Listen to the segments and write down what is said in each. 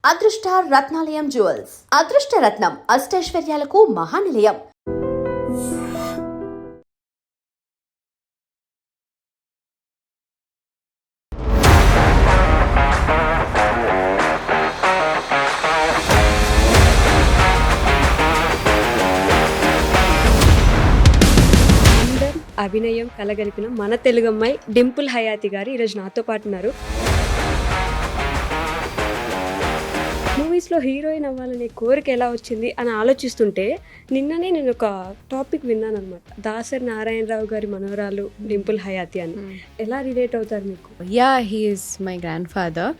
అదృష్ట రత్నాలయం జ్యువెల్స్. అదృష్ట రత్నం అష్టైశ్వర్యాలకు మహానిలయం. అభినయం కలగలిపిన మన తెలుగు అమ్మాయి డింపుల్ హయాతి గారు ఈరోజు నాతో పాటు ఉన్నారు. మూవీస్లో హీరోయిన్ అవ్వాలనే కోరిక ఎలా వచ్చింది అని ఆలోచిస్తుంటే నిన్ననే నేను ఒక టాపిక్ విన్నాను అనమాట. దాసరి నారాయణరావు గారి మనవరాలు డింపుల్ హయాతి అని. ఎలా రిలేట్ అవుతారు మీకు? He is my grand father.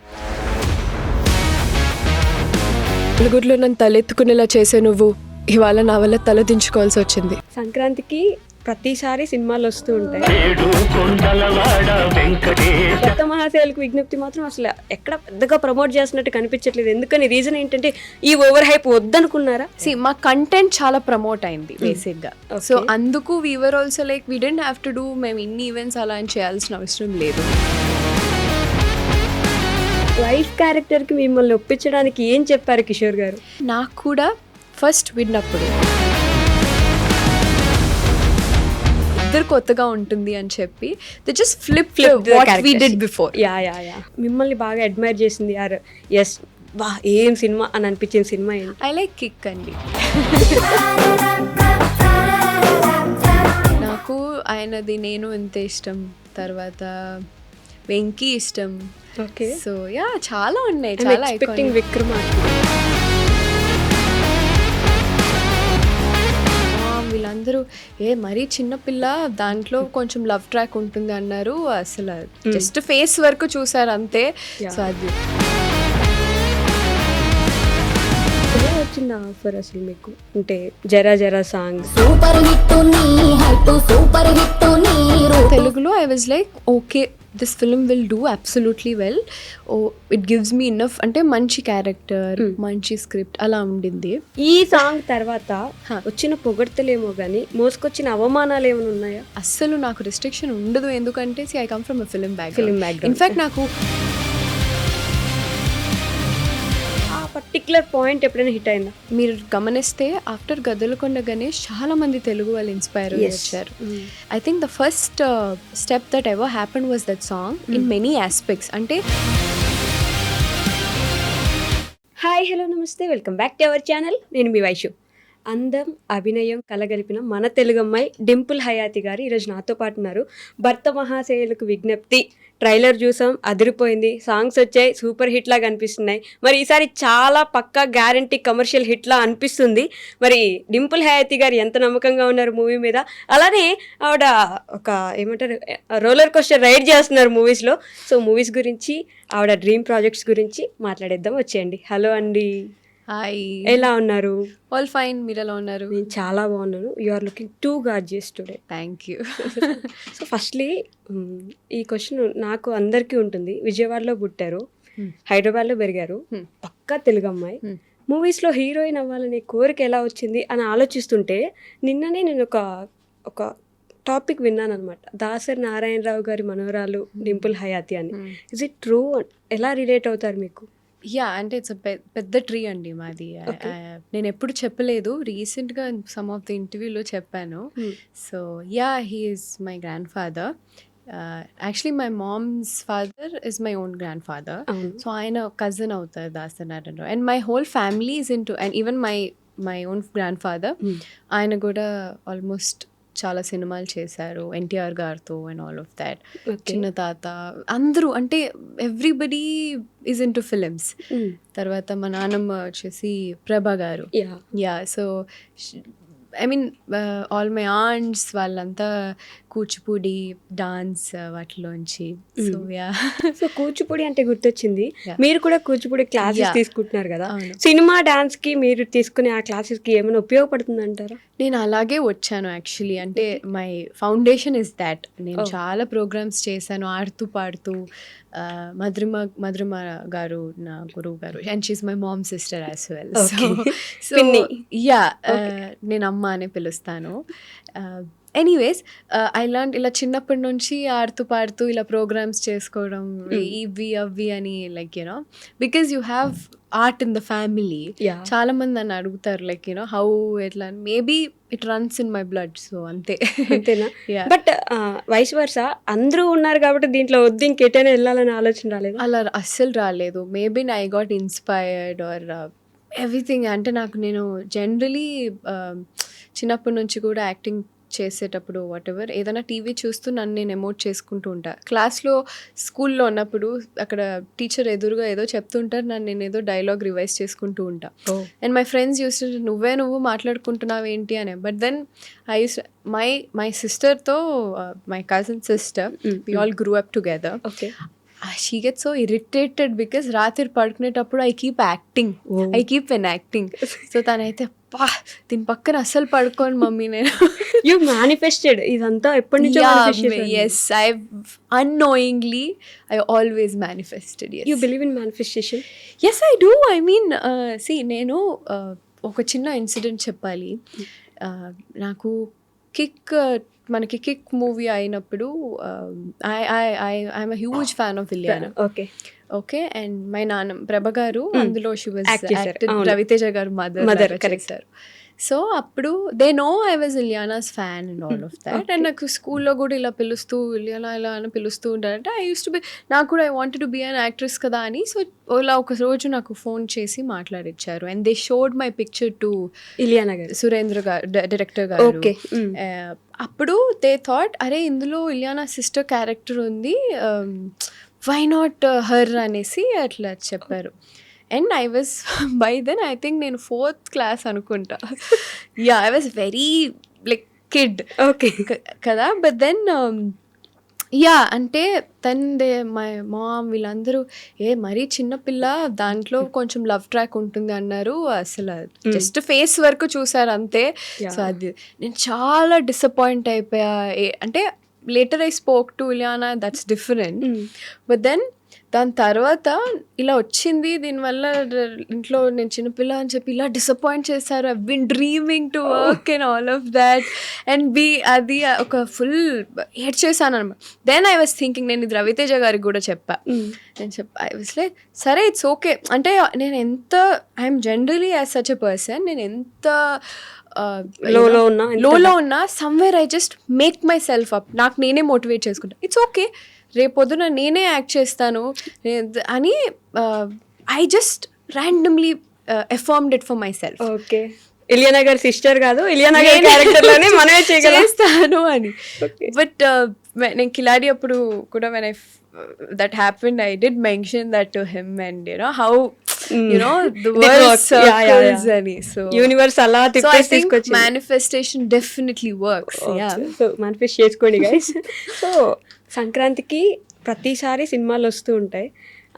నలుగురిలో నన్ను తలెత్తుకునేలా చేసే నువ్వు ఇవాళ నా వల్ల తల దించుకోవాల్సి వచ్చింది. సంక్రాంతికి ప్రతిసారి సినిమాలు వస్తూ ఉంటాయి. కొత్త మహాశయులకు విజ్ఞప్తి మాత్రం అసలు ఎక్కడ పెద్దగా ప్రమోట్ చేస్తున్నట్టు కనిపించట్లేదు. ఎందుకని? రీజన్ ఏంటంటే ఈ ఓవర్ హైప్ వద్దనుకున్నారా? మా కంటెంట్ చాలా ప్రమోట్ అయింది బేసిక్ గా. సో అందుకు we were also like we don't have to do మేము ఇన్ని ఈవెంట్స్ అలా అని చేయాల్సిన అవసరం లేదు. వైఫ్ క్యారెక్టర్ కి మిమ్మల్ని ఒప్పించడానికి ఏం చెప్పారు కిషోర్ గారు? నాకు కూడా ఫస్ట్ విన్నప్పుడు ఇద్దరు కొత్తగా ఉంటుంది అని చెప్పి they just flip what we did before. Yeah మిమ్మల్ని బాగా అడ్మైర్ చేసింది యార్? ఎస్, వా ఏం సినిమా అని అనిపించిన సినిమా ఏంటి? ఐ లైక్ కిక్ అండి. నాకు ఆయనది నేను ఎంత ఇష్టం, తర్వాత వెంకీ ఇష్టం. ఓకే, సో యా చాలా ఉన్నాయి. చాలా ఎక్స్పెక్టింగ్ విక్రమ్. వీళ్ళందరూ మరీ చిన్నపిల్ల దాంట్లో కొంచెం లవ్ ట్రాక్ ఉంటుంది అన్నారు. అసలు జస్ట్ ఫేస్ వరకు చూసారు అంతే. సో అది ఎలా వచ్చింది ఆఫర్ అసలు మీకు? అంటే జరా జరా సాంగ్ తెలుగులో I was like okay this film will do absolutely well. It gives me enough, అంటే మంచి క్యారెక్టర్, మంచి స్క్రిప్ట్ అలా ఉండింది. ఈ సాంగ్ తర్వాత వచ్చిన పొగడ్తలేమో కానీ మోసుకొచ్చిన అవమానాలు ఏమైనా ఉన్నాయా? అస్సలు నాకు రిస్ట్రిక్షన్ ఉండదు, ఎందుకంటే I come from a film background. In fact నాకు పర్టికులర్ పాయింట్ ఎప్పుడైనా హిట్ అయిందా? మీరు గమనిస్తే ఆఫ్టర్ గదలకొండ గణేష్ చాలా మంది తెలుగు వాళ్ళు ఇన్స్పైర్ వచ్చారు. I think the first step that ever happened was that song in many aspects. అంటే హాయ్, హలో, నమస్తే, welcome back to our channel. నేను మీ వైషు. అందం అభినయం కలగలిపిన మన తెలుగు అమ్మాయి డింపుల్ హయాతి గారు ఈరోజు నాతో పాటు ఉన్నారు. భర్త మహాశయులకు విజ్ఞప్తి ట్రైలర్ చూసాం, అదిరిపోయింది. సాంగ్స్ వచ్చాయి, సూపర్ హిట్ లాగా అనిపిస్తున్నాయి. మరి ఈసారి చాలా పక్కా గ్యారంటీ కమర్షియల్ హిట్లా అనిపిస్తుంది. మరి డింపుల్ హయాతి గారు ఎంత నమ్మకంగా ఉన్నారు మూవీ మీద? అలానే ఆవిడ ఒక ఏమంటారు రోలర్ కోస్టర్ రైడ్ చేస్తున్నారు మూవీస్లో. సో మూవీస్ గురించి, ఆవిడ డ్రీమ్ ప్రాజెక్ట్స్ గురించి మాట్లాడేద్దాం, వచ్చేయండి. హలో అండి. హాయ్, ఎలా ఉన్నారు? ఆల్ ఫైన్, మీరు ఎలా ఉన్నారు? నేను చాలా బాగున్నాను. You are looking too gorgeous today. Thank you. So firstly ఈ క్వశ్చన్ నాకు అందరికీ ఉంటుంది. విజయవాడలో పుట్టారు, హైదరాబాద్లో పెరిగారు, పక్కా తెలుగు అమ్మాయి. మూవీస్లో హీరోయిన్ అవ్వాలనే కోరిక ఎలా వచ్చింది అని ఆలోచిస్తుంటే నిన్ననే నేను ఒక టాపిక్ విన్నాను అనమాట. దాసరి నారాయణరావు గారి మనవరాలు డింపుల్ హయాతి అని. Is it true? ఎలా రిలేట్ అవుతారు మీకు? అంటే ఇట్స్ పెద్ద ట్రీ అండి మాది. నేను ఎప్పుడు చెప్పలేదు, రీసెంట్గా సమ్ ఆఫ్ ది ఇంటర్వ్యూలో చెప్పాను. So he is my grandfather. Actually my mom's father is my own grandfather. So ఆయన కజిన్ అవుతారు Dasari Narayana Rao. And my whole family is in to, and even my own grandfather, ఆయన కూడా almost చాలా సినిమాలు చేశారు ఎన్టీఆర్ గారితో and all of that. చిన్న తాత అందరూ, అంటే everybody is in to films. తర్వాత మా నాన్నమ్మ వచ్చేసి ప్రభా గారు. So I mean all my aunts వాళ్ళంతా కూచిపూడి డాన్స్ వాటిలోంచి. సో కూచిపూడి అంటే గుర్తొచ్చింది, మీరు కూడా కూచిపూడి క్లాసెస్ తీసుకుంటున్నారు కదా. సినిమా డాన్స్ కి మీరు తీసుకునే ఆ క్లాసెస్ కి ఏమైనా ఉపయోగపడుతుంది అంటారా? నేను అలాగే వచ్చాను యాక్చువల్లీ. అంటే మై ఫౌండేషన్ ఇస్ దాట్. నేను చాలా ప్రోగ్రామ్స్ చేశాను ఆడుతూ పాడుతూ. మధురిమ గారు నా గురువు గారు, and she's my mom sister as well. So నేను అమ్మ అనే పిలుస్తాను. ఎనీవేస్ ఐ లర్న్ ఇలా చిన్నప్పటి నుంచి ఆడుతూ పాడుతూ ఇలా ప్రోగ్రామ్స్ చేసుకోవడం ఇవి అవి అని like you know because you have art in the family. చాలా మంది నన్ను అడుగుతారు లైక్ యూనో హౌ ఎట్లా, maybe it runs in my blood. So అంతేనా? బట్ వైస్ వర్సా అందరూ ఉన్నారు కాబట్టి దీంట్లో వద్దు ఇంకెటైనా వెళ్ళాలని ఆలోచన రాలేదు? అలా అస్సలు రాలేదు. Maybe I got inspired are everything. అంటే నేను జనరలీ చిన్నప్పటి నుంచి కూడా యాక్టింగ్ చేసేటప్పుడు వాట్ ఎవర్ ఏదైనా టీవీ చూస్తూ నన్ను నేను ఎమోట్ చేసుకుంటూ ఉంటా. క్లాస్లో స్కూల్లో ఉన్నప్పుడు అక్కడ టీచర్ ఎదురుగా ఏదో చెప్తుంటారు, నేను ఏదో డైలాగ్ రివైజ్ చేసుకుంటూ ఉంటా. అండ్ మై ఫ్రెండ్స్ యూస్ నువ్వు మాట్లాడుకుంటున్నావు ఏంటి అని. But then I use my సిస్టర్తో, my cousin sister, we all grew up together. She gets so irritated because రాత్రి పడుకునేటప్పుడు I keep acting, I keep enacting. So తనైతే దీని పక్కన అస్సలు పడుకోను మమ్మీ నేను. యూ మేనిఫెస్టెడ్ ఇదంతా ఎప్పటి నుంచో? Yes, I unknowingly I always manifested. Yes. You believe in manifestation? Yes, I do. I mean, see, నేను ఒక చిన్న ఇన్సిడెంట్ చెప్పాలి. నాకు మనకి కిక్ మూవీ అయినప్పుడు I'm huge fan of Ileana. Okay and my నాన్న ప్రభ గారు అందులో షీ వాజ్ రవితేజ గారు మదర్ చేశారు. సో అప్పుడు they know I was Ileana's fan and all of that. And నాకు స్కూల్లో కూడా ఇలా పిలుస్తూ ఇలియానా ఇలా అని పిలుస్తూ ఉంటారంటే ఐ యూస్ టు బి, నాకు కూడా I wanted to be an actress కదా అని. సో ఇలా ఒక రోజు నాకు ఫోన్ చేసి మాట్లాడిచ్చారు. And they showed my picture to Ileana garu, Surendra గారు, డైరెక్టర్ గారు. అప్పుడు దే థాట్ అరే ఇందులో ఇలియానా సిస్టర్ క్యారెక్టర్ ఉంది, వై నాట్ హర్ అనేసి అట్లా చెప్పారు. And I was by then I think నేను 4th క్లాస్ అనుకుంటా. Yeah, I was very like kid. Okay కదా. బట్ దెన్ యా అంటే మై మామ్ వీళ్ళందరూ మరీ చిన్నపిల్ల దాంట్లో కొంచెం లవ్ ట్రాక్ ఉంటుంది అన్నారు. అసలు జస్ట్ ఫేస్ వరకు చూసారు అంతే. సో అది నేను చాలా డిసప్పాయింట్ అయిపోయా. అంటే later I spoke to Ileana, that's different. But then దాని తర్వాత ఇలా వచ్చింది, దీనివల్ల ఇంట్లో నేను చిన్నపిల్ల అని చెప్పి ఇలా డిసప్పాయింట్ చేశారు. I been dreaming to work and all of that and అది ఒక ఫుల్ ఏడ్ చేశాను అనమాట. దెన్ ఐ వాజ్ థింకింగ్, నేను ఇది రవితేజ గారికి కూడా చెప్పా. ఐ వాజ్ లైక్ సరే ఇట్స్ ఓకే. అంటే నేను ఎంత I'm generally as such a person, నేను ఎంత లోలో ఉన్నా somewhere I just make my self up. నాకు నేనే మోటివేట్ చేసుకుంటా. ఇట్స్ ఓకే, రేపొద్దున నేనే యాక్ట్ చేస్తాను అని I just randomly affirmed it for myself. Okay, Ileana గారి సిస్టర్ కాదు, ఇలియానా గారి క్యారెక్టర్లోనే మనమే చేస్తాను అని. బట్ నేను కిలాడి అప్పుడు కూడా when that happened, I did mention that to him and how the world circles ani. So universe ala tippes తీసుకొచ్చింది. Manifestation definitely works. So manifest చేసుకోండి guys. సో సంక్రాంతికి ప్రతిసారి సినిమాలు వస్తూ ఉంటాయి,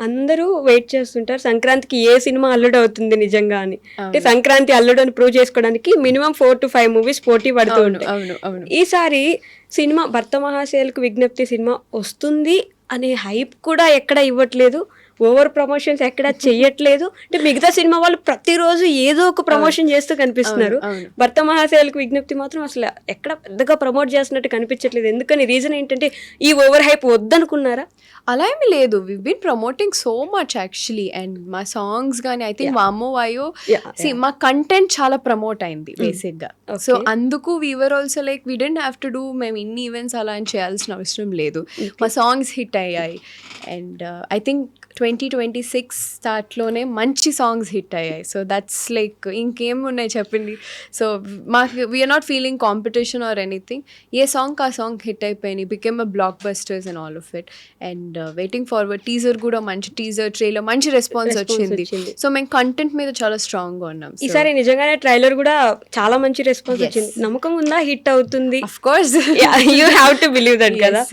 అందరూ వెయిట్ చేస్తుంటారు సంక్రాంతికి ఏ సినిమా అల్లుడు అవుతుంది నిజంగా అని. అంటే సంక్రాంతి అల్లుడు అని ప్రూవ్ చేసుకోవడానికి మినిమం 4 to 5 మూవీస్ పోటీ పడుతూ ఉంటాయి. ఈసారి సినిమా భర్త మహాశయులకు విజ్ఞప్తి సినిమా వస్తుంది అనే హైప్ కూడా ఎక్కడ ఇవ్వట్లేదు, ఓవర్ ప్రమోషన్స్ ఎక్కడ చెయ్యట్లేదు. అంటే మిగతా సినిమా వాళ్ళు ప్రతిరోజు ఏదో ఒక ప్రమోషన్ చేస్తూ కనిపిస్తున్నారు. భర్త మహాశయులకు విజ్ఞప్తి మాత్రం అసలు ఎక్కడ పెద్దగా ప్రమోట్ చేస్తున్నట్టు కనిపించట్లేదు. ఎందుకని రీజన్ ఏంటంటే ఈ ఓవర్ హైప్ వద్దనుకున్నారా? అలా ఏమి లేదు, we been promoting so much actually. And మా సాంగ్స్ కానీ ఐ థింక్ వామో వాయో మా కంటెంట్ చాలా ప్రమోట్ అయింది బేసిక్ గా. సో అందుకు we are also like we don't have to do మేము ఇన్ని ఈవెంట్స్ అలా అని చేయాల్సిన అవసరం లేదు. మా సాంగ్స్ హిట్ అయ్యాయి. అండ్ ఐ థింక్ 2026 స్టార్ట్లోనే మంచి సాంగ్స్ హిట్ అయ్యాయి. సో దట్స్ లైక్ ఇంకేం ఉన్నాయి చెప్పండి. సో మాకు we are not feeling competition or anything. ఏ సాంగ్ ఆ సాంగ్ హిట్ అయిపోయినాయి, became a blockbusters and all of it. And waiting forward teaser కూడా మంచి టీజర్, ట్రైలర్ మంచి రెస్పాన్స్ వచ్చింది. సో మేము కంటెంట్ మీద చాలా స్ట్రాంగ్గా ఉన్నాం. ఈసారి నిజంగానే ట్రైలర్ కూడా చాలా మంచి రెస్పాన్స్ వచ్చింది. నమ్మకం ఉందా హిట్ అవుతుంది? Of course you have to believe that కదా.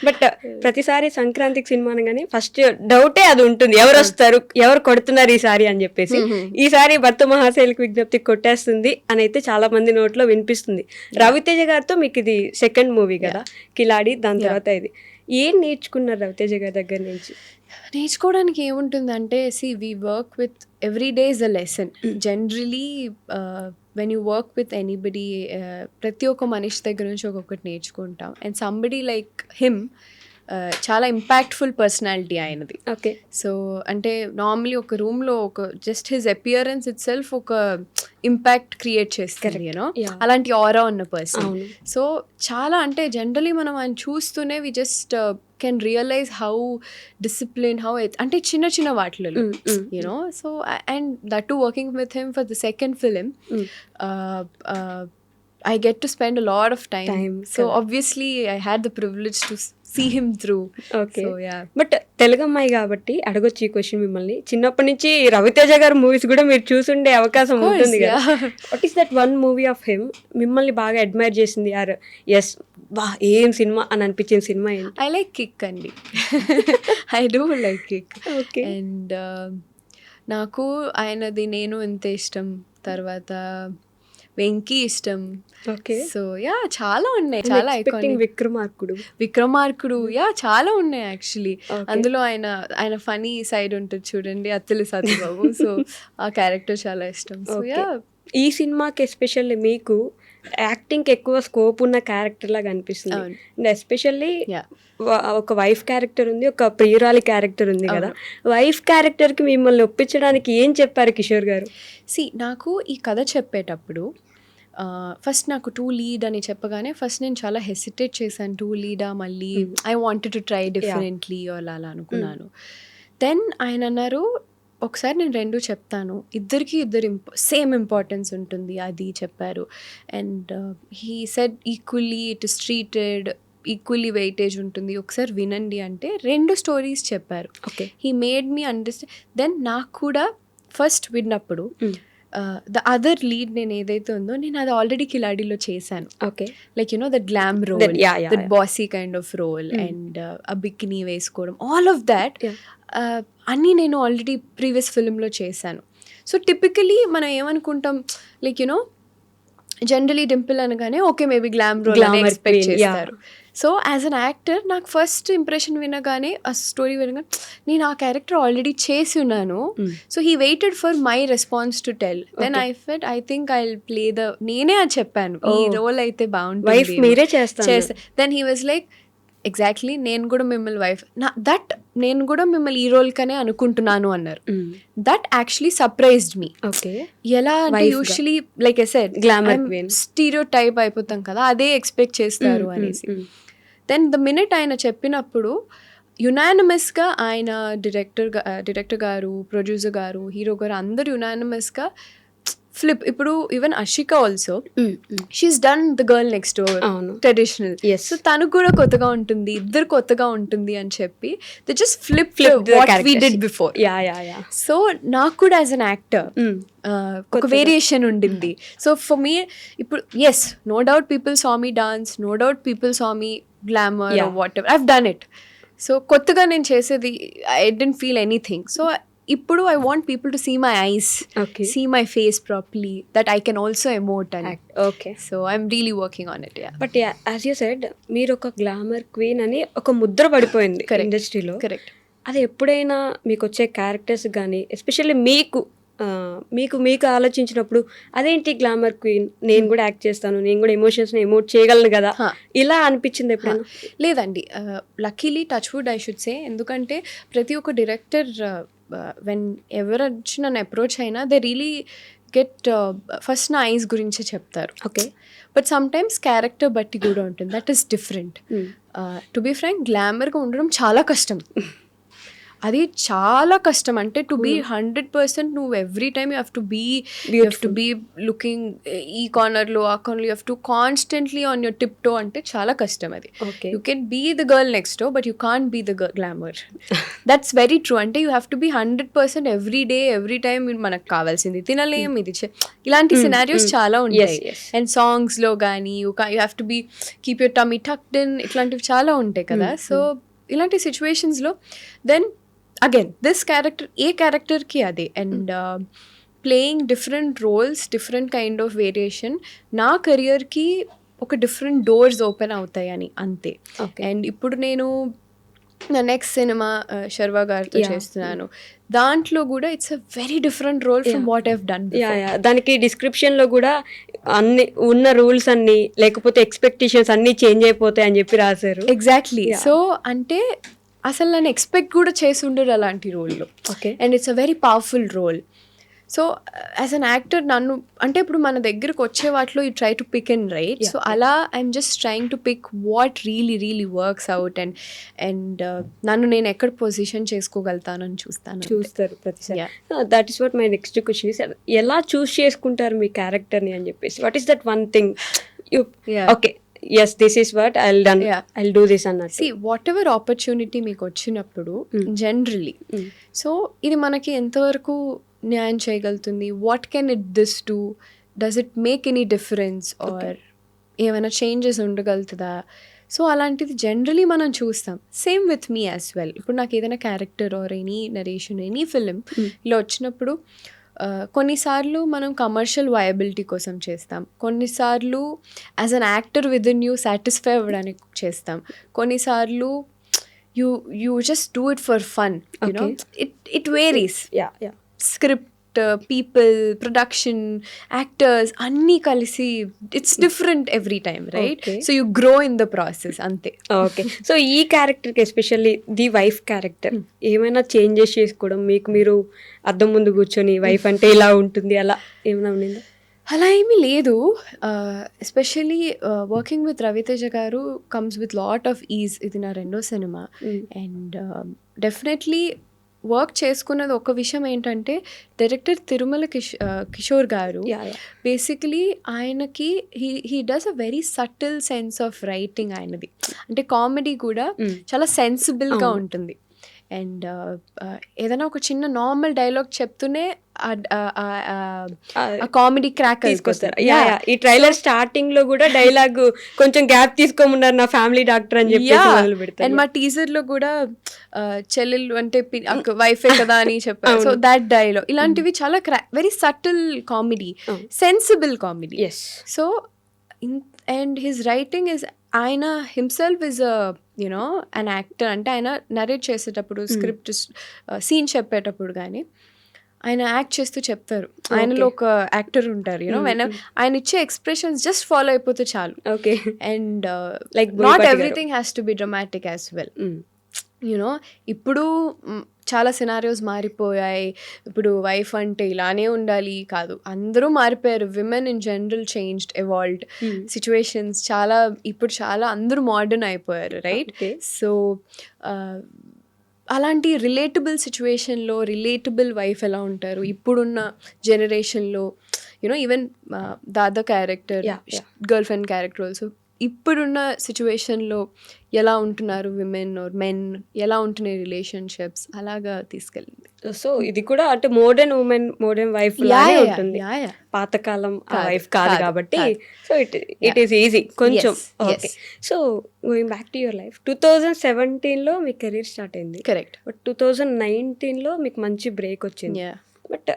బట్ ప్రతిసారి సంక్రాంతికి సినిమా అనగానే ఫస్ట్ డౌటే అది ఉంటుంది, ఎవరు వస్తారు, ఎవరు కొడుతున్నారు ఈసారి అని చెప్పేసి. ఈసారి భర్త మహాశయులకు విజ్ఞప్తి కొట్టేస్తుంది అని అయితే చాలా మంది నోట్లో వినిపిస్తుంది. రవితేజ గారితో మీకు ఇది సెకండ్ మూవీ కదా కిలాడి, దాని తర్వాత ఇది. ఏం నేర్చుకున్నారు రవితేజ గారి దగ్గర నుంచి? నేర్చుకోవడానికి ఏముంటుందంటే we work with every day is a lesson. Generally when you work with anybody, ప్రతి ఒక్క మనిషి దగ్గర నుంచి ఒక్కొక్కటి నేర్చుకుంటాం. అండ్ సంబడి లైక్ హిమ్ చాలా ఇంపాక్ట్ఫుల్ పర్సనాలిటీ ఆయనది. ఓకే. సో అంటే నార్మలీ ఒక రూమ్లో ఒక just his appearance it self ఒక ఇంపాక్ట్ క్రియేట్ చేస్తుంది, యూనో, అలాంటి ఆరా ఉన్న పర్సన్. సో చాలా అంటే జనరలీ మనం ఆయన చూస్తూనే we just can realize how discipline, how అంటే చిన్న చిన్న వాటిలలో, you know. So and that to working with him for the second film, I get to spend a lot of time. So obviously I had the privilege to see him through. Okay. So yeah. But Telugu అమ్మాయి కాబట్టి అడగొచ్చు ఈ question మిమ్మల్ని. చిన్నప్పటి నుంచి రవితేజ గారి movies కూడా మీరు చూసుండే అవకాశం ఉంటుంది కదా. What is that one movie of him మిమ్మల్ని బాగా అడ్మైర్ చేసింది, ఆర్ ఎస్ వా ఏం సినిమా అని అనిపించిన సినిమా ఏంటి? I like Kick అండి. I do like Kick. Okay. And నాకు ఆయనది నేను ఇంత ఇష్టం, తర్వాత వెంకీ ఇష్టం. ఓకే. సో యా చాలా ఉన్నాయి, చాలా విక్రమార్కుడు యా చాలా ఉన్నాయి యాక్చువల్లీ. అందులో ఆయన ఫనీ సైడ్ ఉంటుంది చూడండి, అత్తిలి సత్యబాబు. సో ఆ క్యారెక్టర్ చాలా ఇష్టం. సో యా ఈ సినిమాకి ఎస్పెషల్లీ మీకు యాక్టింగ్కి ఎక్కువ స్కోప్ ఉన్న క్యారెక్టర్ లాగా అనిపిస్తుంది. అండ్ ఎస్పెషల్లీ ఒక వైఫ్ క్యారెక్టర్ ఉంది, ఒక ప్రియురాలి క్యారెక్టర్ ఉంది కదా. వైఫ్ క్యారెక్టర్కి మిమ్మల్ని ఒప్పించడానికి ఏం చెప్పారు కిషోర్ గారు? నాకు ఈ కథ చెప్పేటప్పుడు ఫస్ట్ నాకు 2 లీడ్ అని చెప్పగానే ఫస్ట్ నేను చాలా హెసిటేట్ చేశాను. 2 లీడా మళ్ళీ, I wanted to try differently అలా అనుకున్నాను. దెన్ ఆయన అన్నారు ఒకసారి నేను 2 చెప్తాను, ఇద్దరికి సేమ్ ఇంపార్టెన్స్ ఉంటుంది అది చెప్పారు. And he said equally it is treated, equally weightage ఉంటుంది, ఒకసారి వినండి అంటే 2 స్టోరీస్ చెప్పారు. Okay. He made me understand. Then నాకు కూడా ఫస్ట్ విన్నప్పుడు ద అదర్ లీడ్ నేను ఏదైతే ఉందో నేను అది ఆల్రెడీ కిలాడీలో చేశాను. Okay. Like you know that glam role, that bossy kind of role, and ఆ బికినీ వేసుకోవడం, ఆల్ ఆఫ్ దాట్ అన్నీ నేను ఆల్రెడీ ప్రీవియస్ ఫిల్మ్లో చేశాను. సో టిపికలీ మనం ఏమనుకుంటాం, లైక్ యునో జనరలీ డింపుల్ అనగానే okay maybe glam role expect చేస్తారు. సో యాజ్ అన్ యాక్టర్ నాకు ఫస్ట్ ఇంప్రెషన్ వినగానే, ఆ స్టోరీ వినగానే నేను ఆ క్యారెక్టర్ ఆల్రెడీ చేసి ఉన్నాను. So he waited for my response to tell. Then I felt I think I will play నేనే అది చెప్పాను, ఈ రోల్ అయితే బాగుంటుంది, మీరే చేస్తా. Then he was like exactly నేను కూడా మిమ్మల్ని వైఫ్ నేను కూడా మిమ్మల్ని ఈ రోల్ కనే అనుకుంటున్నాను అన్నారు. That actually surprised me. Okay. ఎలా అంటే usually like I said glamour stereo type అయిపోతాం కదా, అదే ఎక్స్పెక్ట్ చేస్తారు అనేసి. దెన్ ద మినిట్ ఆయన చెప్పినప్పుడు యునానిమస్గా ఆయన డైరెక్టర్ గారు, ప్రొడ్యూసర్ గారు, హీరో గారు అందరు యునానిమస్గా ఫ్లిప్. ఇప్పుడు even Ashika also she is done the girl next door traditional. So తనకు కూడా కొత్తగా ఉంటుంది, ఇద్దరు కొత్తగా ఉంటుంది అని చెప్పి they just flip what we did before. So నాకు కూడా యాజ్ అన్ యాక్టర్ ఒక వేరియేషన్ ఉండింది. సో ఫర్ మీ ఇప్పుడు yes no doubt people saw me dance, no doubt people saw me glamour, whatever I've done it. So కొత్తగా నేను చేసేది I don't feel anything. So ఇప్పుడు I want people to see my eyes, see my face properly, that I can also emote and okay. So I'm really working on it. But as you said మీరు ఒక glamour queen అని ఒక ముద్ర పడిపోయింది ఇండస్ట్రీలో. Correct. అది ఎప్పుడైనా మీకు వచ్చే క్యారెక్టర్స్ కానీ ఎస్పెషల్లీ మీకు ఆలోచించినప్పుడు అదేంటి గ్లామర్ క్వీన్, నేను కూడా యాక్ట్ చేస్తాను, నేను కూడా ఎమోషన్స్ని ఎమోట్ చేయగలను కదా, ఇలా అనిపించింది ఎప్పుడైనా? లేదండి, luckily touch wood I should say. ఎందుకంటే ప్రతి ఒక్క డైరెక్టర్ వెన్ ఎవరు వచ్చి నన్ను అప్రోచ్ అయినా దే రియలీ గెట్ ఫస్ట్ నా ఐస్ గురించే చెప్తారు. ఓకే. బట్ సమ్టైమ్స్ క్యారెక్టర్ బట్టి కూడా ఉంటుంది, that is different. To be frank గ్లామర్గా ఉండడం చాలా కష్టం. అది చాలా కష్టం. అంటే టు బీ 100% నువ్వు every time you have to be looking ఈ కార్నర్లో ఆ కార్నర్లో, you have to constantly on your tiptoe. అంటే చాలా కష్టం అది. You can be the girl next door but you can't be the glamour. That's very true. అంటే you have to be 100% every day every time మనకు కావాల్సింది తినలేం, ఇది ఇలాంటి సినారియోస్ చాలా ఉంటాయి. అండ్ సాంగ్స్లో కానీ you have to be keep your tummy tucked in, ఇట్లాంటివి చాలా ఉంటాయి కదా. సో ఇలాంటి సిచ్యువేషన్స్లో దెన్ అగైన్ దిస్ క్యారెక్టర్ ఏ క్యారెక్టర్కి అదే. And playing different roles, different kind of variation నా కెరియర్కి ఒక డిఫరెంట్ డోర్స్ ఓపెన్ అవుతాయని అంతే. Okay. అండ్ ఇప్పుడు నేను నా నెక్స్ట్ సినిమా శర్వా గారితో చేస్తున్నాను. దాంట్లో కూడా it's a very different role from what I've done. దానికి డిస్క్రిప్షన్ లో కూడా అన్ని ఉన్న రూల్స్ అన్ని లేకపోతే ఎక్స్పెక్టేషన్స్ అన్ని చేంజ్ అయిపోతాయి అని చెప్పి రాశారు. ఎగ్జాక్ట్లీ. సో అంటే అసలు నన్ను ఎక్స్పెక్ట్ కూడా చేసి ఉండరు అలాంటి రోల్లో. Okay. And it's a very powerful role. So as an actor నన్ను అంటే ఇప్పుడు మన దగ్గరకు వచ్చే వాటిలో you try to pick and right. So అలా I'm just trying to pick what really works out and నన్ను నేను ఎక్కడ పొజిషన్ చేసుకోగలుగుతానని చూస్తారు ప్రతిసారి. That is what my next question is, ఎలా చూస్ చేసుకుంటారు మీ క్యారెక్టర్ని అని చెప్పేసి? What is that one thing you okay yes this is what I'll do this అన్నట్టు. See whatever opportunity మీకు వచ్చినప్పుడు జనరలీ సో ఇది మనకి ఎంతవరకు న్యాయం చేయగలుగుతుంది, what can it this do, does it make any difference or ఏమైనా చేంజెస్ ఉండగలుగుతుందా. సో అలాంటిది జనరలీ మనం చూస్తాం. Same with me as well. ఇప్పుడు నాకు ఏదైనా character or any narration any film ఇలా వచ్చినప్పుడు కొన్నిసార్లు మనం కమర్షియల్ వయబిలిటీ కోసం చేస్తాం, కొన్నిసార్లు as an actor with in you satisfy అవ్వడానికి చేస్తాం, కొన్నిసార్లు you just do it for fun. You know it varies. Script, people, production, actors అన్నీ కలిసి it's different every time, right? So you grow in the process అంతే. Okay. So ఈ క్యారెక్టర్కి especially the wife character ఏమైనా changes చేసుకోవడం, మీకు మీరు అద్దం ముందు కూర్చొని వైఫ్ అంటే ఇలా ఉంటుంది అలా ఏమైనా ఉండిందా? అలా ఏమీ లేదు. ఎస్పెషలీ వర్కింగ్ విత్ రవితేజ గారు comes with lot of is. ఇది నా రెండో సినిమా అండ్ డెఫినెట్లీ వర్క్ చేసుకున్నది ఒక విషయం ఏంటంటే డైరెక్టర్ తిరుమల కిషోర్ గారు బేసికలీ ఆయనకి he does a very subtle sense of writing ఆయనది. అంటే కామెడీ కూడా చాలా సెన్సిబుల్గా ఉంటుంది. అండ్ ఏదైనా ఒక చిన్న నార్మల్ డైలాగ్ చెప్తూనే కామెడీ క్రాక్ తీసుకొస్తారు. ఈ ట్రైలర్ స్టార్టింగ్ లో కూడా డైలాగ్ కొంచెం గ్యాప్ తీసుకోమన్నారు, నా ఫ్యామిలీ డాక్టర్ అని చెప్పి మొదలు పెడతారు. అండ్ మా టీజర్ లో కూడా చెల్లెలు అంటే వైఫే కదా అని చెప్పారు. సో దాట్ డైలాగ్ ఇలాంటివి చాలా very subtle comedy, sensible comedy. So and his writing is, ఆయన himself is you know an actor. అంటే ఆయన నరేట్ చేసేటప్పుడు స్క్రిప్ట్ సీన్ చెప్పేటప్పుడు కానీ ఆయన యాక్ట్ చేస్తూ చెప్తారు. ఆయనలో ఒక యాక్టర్ ఉంటారు, యూనో ఆయన ఇచ్చే ఎక్స్ప్రెషన్స్ జస్ట్ ఫాలో అయిపోతే చాలు. Okay. And like not everything has to be dramatic as well. You know ఇప్పుడు చాలా సినారియోస్ మారిపోయాయి. ఇప్పుడు వైఫ్ అంటే ఇలానే ఉండాలి కాదు, అందరూ మారిపోయారు. Women in general changed, evolved. Situations చాలా ఇప్పుడు చాలా అందరూ మోడర్న్ అయిపోయారు, రైట్? సో అలాంటి రిలేటబుల్ సిచ్యువేషన్లో రిలేటబుల్ వైఫ్ ఎలా ఉంటారు ఇప్పుడున్న జనరేషన్లో, you know even dad character, girlfriend character also ఇప్పుడున్న సిచ్యువేషన్లో ఎలా ఉంటున్నారు విమెన్ ఆర్ మెన్, ఎలా ఉంటున్నాయి రిలేషన్షిప్స్, అలాగా తీసుకెళ్ళింది. సో ఇది కూడా అంటే మోడర్న్ ఉమెన్ మోడర్న్ వైఫ్ లానే ఉంటుంది, పాతకాలం వైఫ్ కాదు కాబట్టి. సో ఇట్ ఈస్ ఈజీ కొంచెం. Okay. So going back to your life, 2017లో మీ కెరీర్ స్టార్ట్ అయింది, కరెక్ట్? బట్ 2019లో మీకు మంచి బ్రేక్ వచ్చింది. But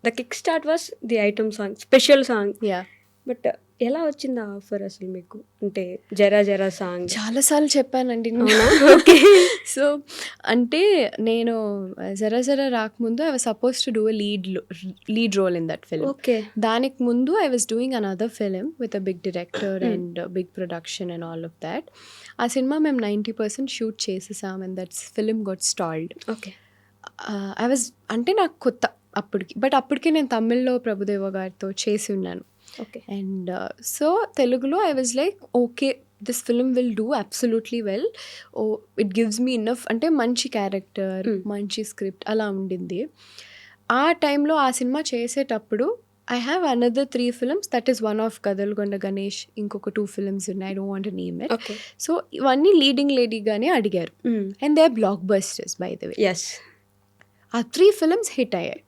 the kick start was the item song, special song. But ఎలా వచ్చింది ఆ ఆఫర్ అసలు మీకు? అంటే జరా జరా సాంగ్ చాలాసార్లు చెప్పానండి. ఓకే. సో అంటే నేను జరా జరా రాకముందు I was suppose to do a lead role in that film. Okay. దానికి ముందు I was doing another film with a big director and big production and all of that. ఆ సినిమా మేము 90% షూట్ చేసేసాం and that film got stalled. Okay. I was అంటే నాకు కొత్త అప్పటికి, బట్ అప్పటికే నేను తమిళ్లో ప్రభుదేవ గారితో చేసి ఉన్నాను. ఓకే. అండ్ సో తెలుగులో I was like okay this film will do absolutely well, oh it gives me enough. అంటే మంచి క్యారెక్టర్, మంచి స్క్రిప్ట్ అలా ఉండింది. ఆ టైంలో ఆ సినిమా చేసేటప్పుడు I have another 3 films, that is one of Kadalgonda Ganesh, ఇంకొక 2 films ఉన్నాయి, I don't want to name it. So ఇవన్నీ లీడింగ్ లేడీగానే అడిగారు and they are blockbusters by the way. ఆ 3 films హిట్ అయ్యాయి.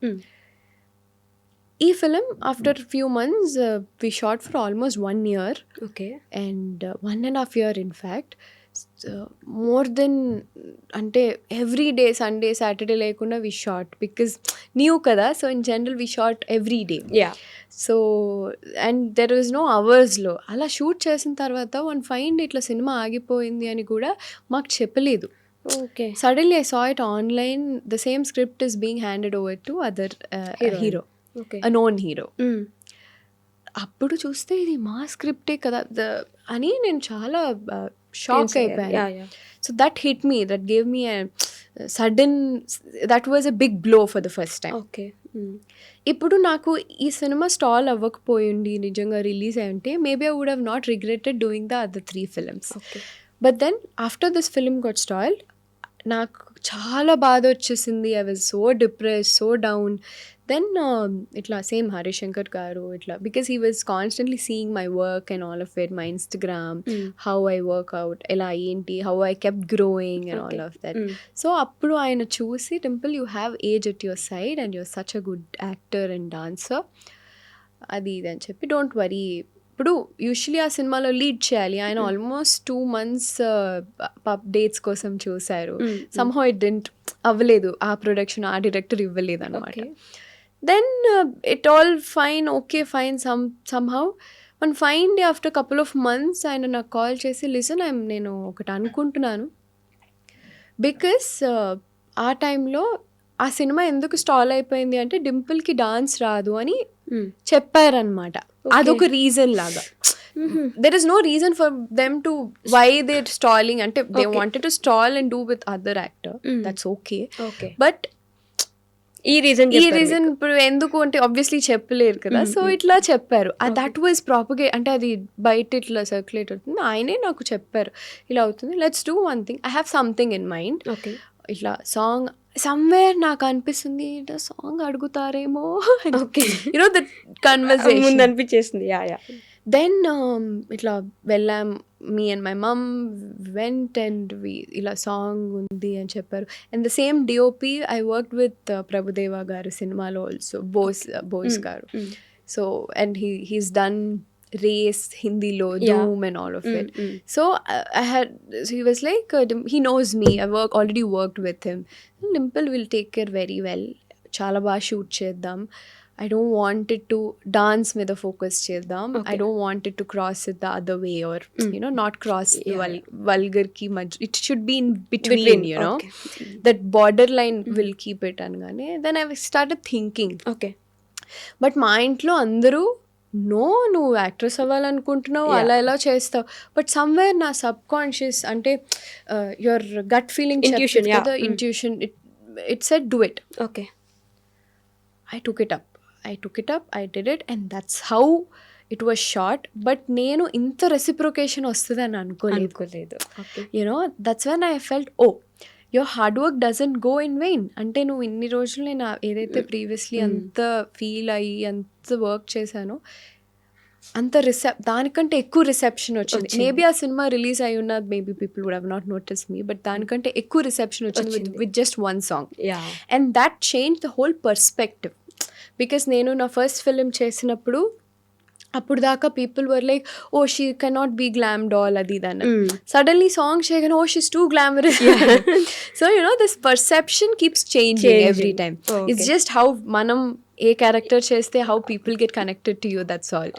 ఈ film after few months we shot for almost 1 year. Okay. And 1.5 year in fact. More than అంటే every day Sunday Saturday లేకుండా we shot because new కదా, so in general we shot every day. So and there was no అవర్స్లో అలా shoot చేసిన తర్వాత one find ఇట్లా cinema ఆగిపోయింది అని కూడా మాకు చెప్పలేదు. Okay. Suddenly I saw it online, the same script is being handed over to other hero, a known hero. అప్పుడు చూస్తే ఇది మా స్క్రిప్టే కదా అని నేను చాలా షాక్ అయిపోయాను. So that hit me, that gave me sudden, that was a big blow for the first time. Okay. ఇప్పుడు నాకు ఈ సినిమా స్టాల్ అవ్వకపోయింది, నిజంగా రిలీజ్ అయి ఉంటే maybe I would have not regretted doing the other 3 films. But then after this film got stall నాకు చాలా బాధ వచ్చేసింది. I was so depress, so down. Then ఇట్లా సేమ్ హరిశంకర్ గారు ఇట్లా, because he was constantly seeing my work and all of it, my Instagram, how I work out, ఎలా ఏంటి, how I kept growing and all of that. So అప్పుడు ఆయన చూసి, Dimple you have age at your side and you're such a good actor and dancer, అది ఇది అని చెప్పి, don't worry. ఇప్పుడు యూజువలీ ఆ సినిమాలో లీడ్ చేయాలి, ఆయన ఆల్మోస్ట్ 2 months డేట్స్ కోసం చూశారు. సమ్హౌ ఇట్ డెంట్ అవ్వలేదు, ఆ ప్రొడక్షన్ ఆ డైరెక్టర్ ఇవ్వలేదు అనమాట. Then it all fine, okay fine, somehow one fine day after couple of months ఆయన నాకు కాల్ చేసి, లిసన్ నేను ఒకటి అనుకుంటున్నాను, బికాస్ ఆ టైంలో ఆ సినిమా ఎందుకు స్టాల్ అయిపోయింది అంటే డింపుల్కి డాన్స్ రాదు అని చెప్పారనమాట. అదొక రీజన్ లాగా. There is no reason for them to why they stalling, అంటే they wanted to stall and do with other actor, that's okay. But ఈ రీజన్ ఇప్పుడు ఎందుకు అంటే ఆబ్వియస్లీ చెప్పలేరు కదా, సో ఇట్లా చెప్పారు. దట్ వాజ్ ప్రాపగేట్, అంటే అది బయట ఇట్లా సర్క్యులేట్ అవుతుంది. ఆయనే నాకు చెప్పారు, ఇలా అవుతుంది, let's do one thing, I have something in mind, ఇట్లా సాంగ్ సమ్వేర్ నాకు అనిపిస్తుంది సాంగ్ అడుగుతారేమో, యూనో దట్ కన్వర్సేషన్ అనిపించేసింది. దెన్ ఇట్లా వెళ్ళాం, me and my mom went and ఇలా సాంగ్ ఉంది అని చెప్పారు. And the same DOP I worked with Prabhudeva garu సినిమాలో also, Bose garu. So and he's done Race హిందీలో, Dhoom and all of it. So he was like, he knows me, I've already worked with him. Dimple will take care very well, చాలా బాగా shoot చేద్దాం, I don't want it to dance మీద focus చేద్దాం, I don't want it to cross it the other way, or not cross vulgar కి మధ్య, it should be in between, that borderline will keep it అనగానే. Then I started thinking, but మా ఇంట్లో అందరూ no, నువ్వు actress అవ్వాలనుకుంటున్నావు, అలా ఎలా చేస్తావు, బట్ సమ్వేర్ నా సబ్ కాన్షియస్, అంటే your gut feeling, intuition, it said do it. I took it up, I did it, and that's how it was shot. But నేను ఇంత రెసిప్రొకేషన్ వస్తుంది అని అనుకోలేదు. That's when I felt, oh, your hard work doesn't go in vain. అంటే నువ్వు ఇన్ని రోజులు నేను ఏదైతే ప్రీవియస్లీ అంత ఫీల్ అయ్యి అంత వర్క్ చేశానో అంత దానికంటే ఎక్కువ రిసెప్షన్ వచ్చింది. మేబీ ఆ సినిమా రిలీజ్ అయి ఉన్నది, maybe people would have not notice me, but దానికంటే ఎక్కువ రిసెప్షన్ వచ్చింది with just one song. And that change the whole perspective. Because నేను నా ఫస్ట్ ఫిలిం చేసినప్పుడు అప్పుడు దాకా people were like, oh she cannot be glam doll, అది దాన్ని సడన్లీ సాంగ్ చేయగానే, oh she's too glamorous. So this perception keeps changing every time. It's just how మనం ఏ క్యారెక్టర్ చేస్తే how people get connected to you, that's all.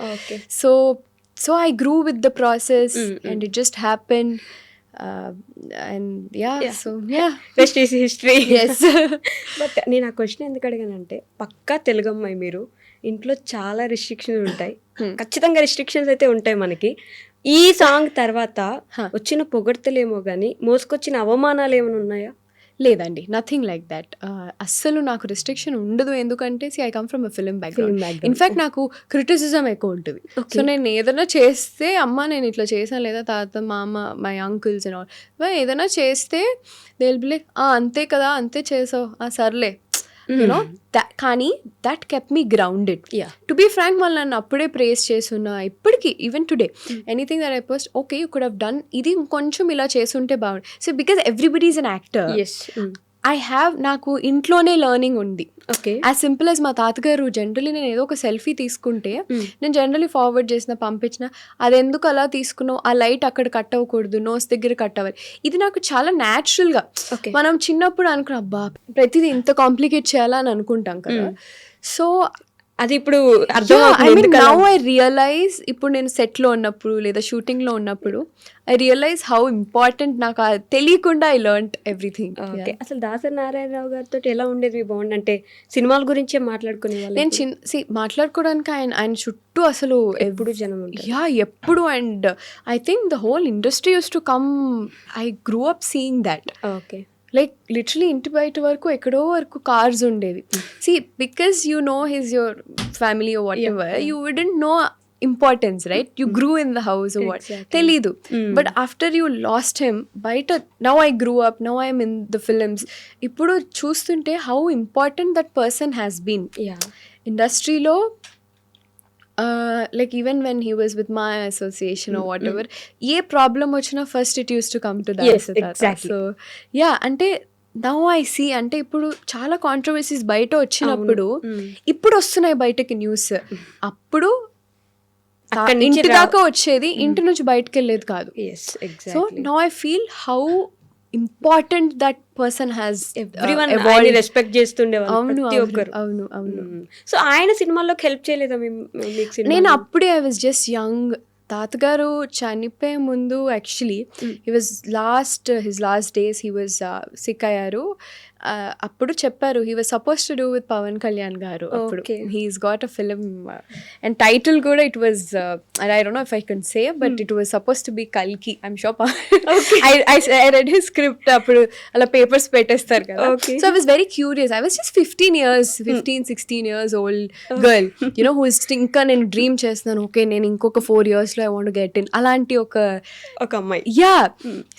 So I grew with the process and it just happen. And so rest is history. Yes. But నేను ఆ question ఎందుకు అడిగానంటే, పక్కా తెలుగు అమ్మాయి మీరు, ఇంట్లో చాలా రిస్ట్రిక్షన్స్ ఉంటాయి, ఖచ్చితంగా రిస్ట్రిక్షన్స్ అయితే ఉంటాయి మనకి. ఈ సాంగ్ తర్వాత వచ్చిన పొగడ్తలేమో కానీ మోసుకొచ్చిన అవమానాలు ఏమైనా ఉన్నాయా? లేదండి, నథింగ్ లైక్ దాట్. అస్సలు నాకు రిస్ట్రిక్షన్ ఉండదు. ఎందుకంటే I come from a film background. In fact నాకు క్రిటిసిజం ఎక్కువ ఉంటుంది. సో నేను ఏదైనా చేస్తే, అమ్మ నేను ఇట్లా చేశాను, లేదా తాత, మామ, మై అంకుల్స్ అండ్ ఆల్ ఏదైనా చేస్తే దే విల్ బి లైక్, అంతే కదా, అంతే చేసావు, సర్లే, కానీ that kept me grounded. To be frank, వాళ్ళు నన్ను అప్పుడే ప్రేస్ చేస్తున్నా, ఇప్పటికీ even today anything that I post, okay you could have done ఇది, కొంచెం ఇలా చేసుంటే బాగుంది. So because everybody is an actor, నాకు ఇంట్లోనే లెర్నింగ్ ఉంది. ఓకే. యాజ్ సింపుల్ యాజ్ మా తాతగారు జనరలీ నేను ఏదో ఒక సెల్ఫీ తీసుకుంటే నేను జనరలీ ఫార్వర్డ్ చేసిన పంపించిన అది ఎందుకు అలా తీసుకున్నావు, ఆ లైట్ అక్కడ కట్ అవ్వకూడదు, నోస్ దగ్గర కట్ అవ్వాలి. ఇది నాకు చాలా న్యాచురల్గా మనం చిన్నప్పుడు అనుకున్నాం అబ్బా ప్రతిదీ ఇంత కాంప్లికేట్ చేయాలా అని అనుకుంటాం కదా. సో అది ఇప్పుడు నౌ ఐ రియలైజ్ ఇప్పుడు నేను సెట్లో ఉన్నప్పుడు లేదా షూటింగ్లో ఉన్నప్పుడు ఐ రియలైజ్ హౌ ఇంపార్టెంట్ నాకు తెలియకుండా ఐ లెర్న్డ్ ఎవ్రీథింగ్. ఓకే. అసలు దాసరి నారాయణరావు గారితో ఎలా ఉండేది మీ బాండ్? అంటే సినిమాల గురించే మాట్లాడుకునే వాళ్ళు? నేను మాట్లాడుకోవడానికి ఆయన చుట్టూ అసలు ఎప్పుడు జనం ఉంటారు. ఎప్పుడు. And I think the whole industry use to come. I grew up seeing that. Okay. Like literally ఇంటి బయట వరకు ఎక్కడో వరకు కార్స్ ఉండేవి. See because you know his your family or whatever, you wouldn't know importance, right? You grew in the house or what, తెలీదు. But after you lost him, బయట now I grew up, now I am in the films. ఇప్పుడు చూస్తుంటే how important that person has been. ఇండస్ట్రీలో like even when he was with my association or whatever, ఏ problem వచ్చినా first it used to come to that. So అంటే now I see అంటే ఇప్పుడు చాలా controversies బయట వచ్చినప్పుడు ఇప్పుడు వస్తున్నాయి బయటకి న్యూస్. అప్పుడు ఇంటి దాకా వచ్చేది, ఇంటి నుంచి బయటకు వెళ్ళేది కాదు. So now I feel how important that person has. Everyone respect చేస్తుండేవాళ్ళు. అవును. సో ఆయన సినిమాల్లోకి హెల్ప్ చేయలేదా మీకు? నేను అప్పుడే ఐ వాజ్ జస్ట్ యంగ్. తాతగారు చనిపోయే ముందు actually his last days he was sick అయ్యారు. అప్పుడు చెప్పారు he was suppose to do with Pawan Kalyan garu. అప్పుడు he's got a film and title కూడా it was I don't know if I can say but it was suppose to be కల్కి. I'm sure I read his script. అప్పుడు అలా papers పెట్టేస్తారు కదా. So I was very curious. I was just 16 years old girl, you know, who is ఇంకా నేను dream చేస్తున్నాను, okay నేను ఇంకొక 4 yearsలో ఐ వాంట్ గెట్ ఇన్ అలాంటి ఒక అమ్మాయి.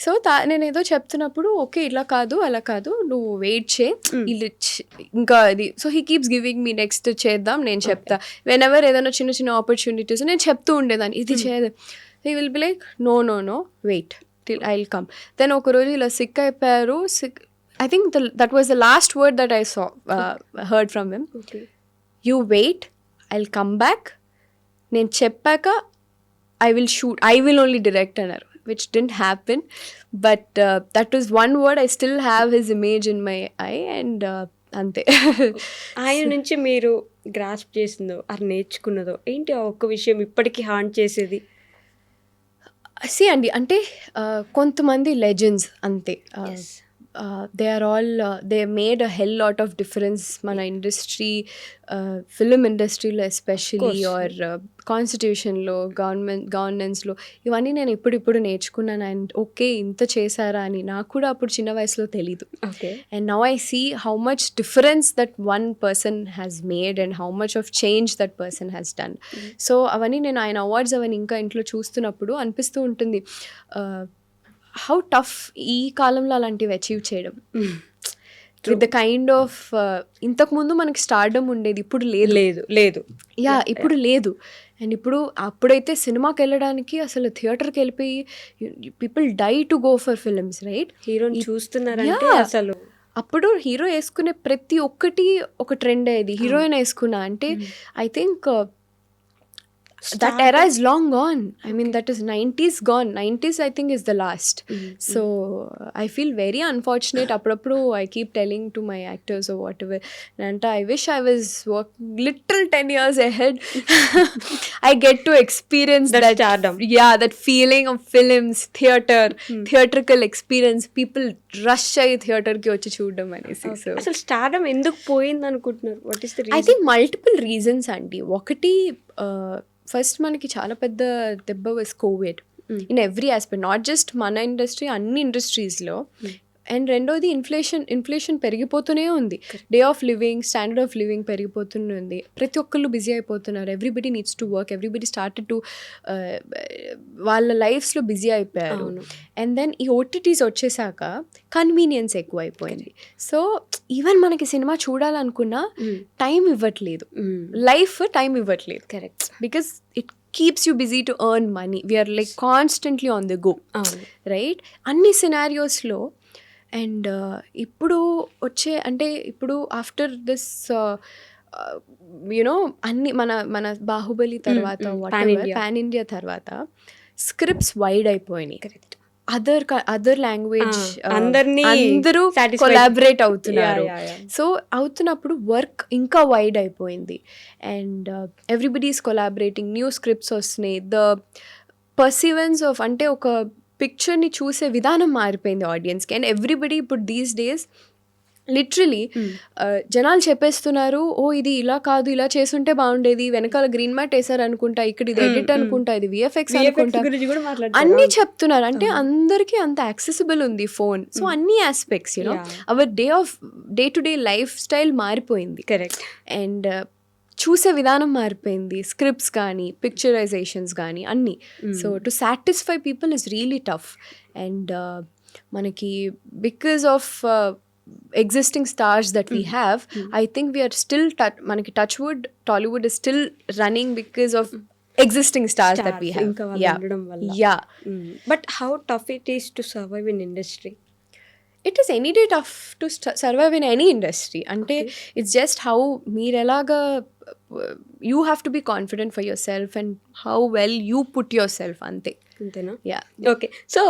సో నేను ఏదో చెప్తున్నప్పుడు ఓకే ఇలా కాదు అలా కాదు నువ్వు వెయిట్ చే ఇంకా అది. So he keeps giving me next చేద్దాం నేను చెప్తా. వెన్ ఎవర్ ఏదైనా చిన్న ఆపర్చునిటీస్ నేను చెప్తూ ఉండేదాన్ని ఇది చేయదు. He will be like no wait till I will come. Then ఒకరోజు ఇలా సిక్ అయిపోయారు. I think that was the last word that I heard from him. You wait, I'll come back. నేను చెప్పాక I will shoot. I will only direct అన్నారు, which didn't happen. But that was one word. I still have his image in my eye and అంతే. ఆయన నుంచి మీరు grasp చేసిందో అది నేర్చుకున్నదో ఏంటి ఆ ఒక్క విషయం ఇప్పటికీ హాంట్ చేసేది? సి అండి అంటే కొంతమంది లెజెండ్స్ అంతే. they are all they made a hell lot of difference మన ఇండస్ట్రీ ఫిలిం ఇండస్ట్రీలో ఎస్పెషలీ ఆర్ కాన్స్టిట్యూషన్లో గవర్నెన్స్లో ఇవన్నీ నేను ఇప్పుడు నేర్చుకున్నాను. అండ్ ఓకే ఇంత చేశారా అని నాకు కూడా అప్పుడు చిన్న వయసులో తెలీదు. And now I see how much difference that one person has made and how much of change that person has done. So అవన్నీ నేను ఆయన అవార్డ్స్ అవన్నీ ఇంకా ఇంట్లో చూస్తున్నప్పుడు అనిపిస్తూ ఉంటుంది హౌ టఫ్ ఈ కాలంలో అలాంటివి అచీవ్ చేయడం. విత్ ద కైండ్ ఆఫ్ ఇంతకుముందు మనకి స్టార్డమ్ ఉండేది, ఇప్పుడు లేదు. ఇప్పుడు లేదు. అండ్ ఇప్పుడు అప్పుడైతే సినిమాకి వెళ్ళడానికి అసలు థియేటర్కి వెళ్ళిపోయి people die to go for films, right? హీరోని చూస్తున్నారంటే అసలు అప్పుడు హీరో వేసుకునే ప్రతి ఒక్కటి ఒక ట్రెండ్ అయ్యేది. హీరోయిన్ వేసుకున్నా అంటే I think that era is long gone. I mean that is 90s gone. 90s I think is the last. So I feel very unfortunate. Appudu I keep telling to my actors or whatever and I wish I was little 10 years ahead. I get to experience that stardom. That feeling of films, theatrical experience. People rush ayi theater ki vachi chudam anesi. So asalu stardom enduku poyindi anukuntunnaru? What is the reason? I think multiple reasons andi. Okati first మనకి చాలా పెద్ద దెబ్బ was covid in every aspect, not just మన industry అన్ని ఇండస్ట్రీస్లో. And రెండోది inflation పెరిగిపోతూనే ఉంది. Day of living, standard of living పెరిగిపోతూనే ఉంది. ప్రతి ఒక్కళ్ళు బిజీ అయిపోతున్నారు. Everybody needs to work. Everybody started to వాళ్ళ లైఫ్స్లో బిజీ అయిపోయారు. అండ్ దెన్ ఈ ఓటీటీస్ వచ్చేసాక కన్వీనియన్స్ ఎక్కువ అయిపోయింది. సో ఈవెన్ మనకి సినిమా చూడాలనుకున్నా టైం ఇవ్వట్లేదు, లైఫ్ టైం ఇవ్వట్లేదు. Correct. Because it keeps you busy to earn money. We are like constantly on the go, right? అన్ని సినారియోస్లో అండ్ ఇప్పుడు వచ్చే అంటే ఇప్పుడు ఆఫ్టర్ దిస్ యునో అన్ని మన బాహుబలి తర్వాత పాన్ ఇండియా తర్వాత స్క్రిప్ట్స్ వైడ్ అయిపోయినాయి. కరెక్ట్. అదర్ లాంగ్వేజ్ అందరూ కొలాబరేట్ అవుతున్నారు. సో అవుతున్నప్పుడు వర్క్ ఇంకా వైడ్ అయిపోయింది and everybody is collaborating, new scripts వస్తున్నాయి. ద పర్సీవెన్స్ ఆఫ్ అంటే ఒక పిక్చర్ని చూసే విధానం మారిపోయింది ఆడియన్స్కి. అండ్ ఎవ్రీబడి ఇప్పుడు దీస్ డేస్ లిటరలీ జనాలు చెప్పేస్తున్నారు, ఓ ఇది ఇలా కాదు, ఇలా చేసుంటే బాగుండేది, వెనకాల గ్రీన్ మ్యాట్ వేసారు అనుకుంటా, ఇక్కడ ఇది ఎడిట్ అనుకుంటా, ఇది విఎఫ్ఎక్స్ అనుకుంటా, అన్నీ చెప్తున్నారు. అంటే అందరికీ అంత యాక్సెసిబుల్ ఉంది ఫోన్. సో అన్ని aspects you know our day to day lifestyle మారిపోయింది. కరెక్ట్. అండ్ చూసే విధానం మారిపోయింది, స్క్రిప్ట్స్ కానీ పిక్చరైజేషన్స్ కానీ అన్నీ. So to satisfy people is really tough. And మనకి because of existing stars that we have, I think we are still manaki touchwood Tollywood is still running because of existing stars that we have. Yeah. But how tough it is to survive in industry? It is any day tough to survive in any industry. Ante it's just how meer elaga you have to be confident for yourself and how well you put yourself ante. Antena? Yeah. Okay. So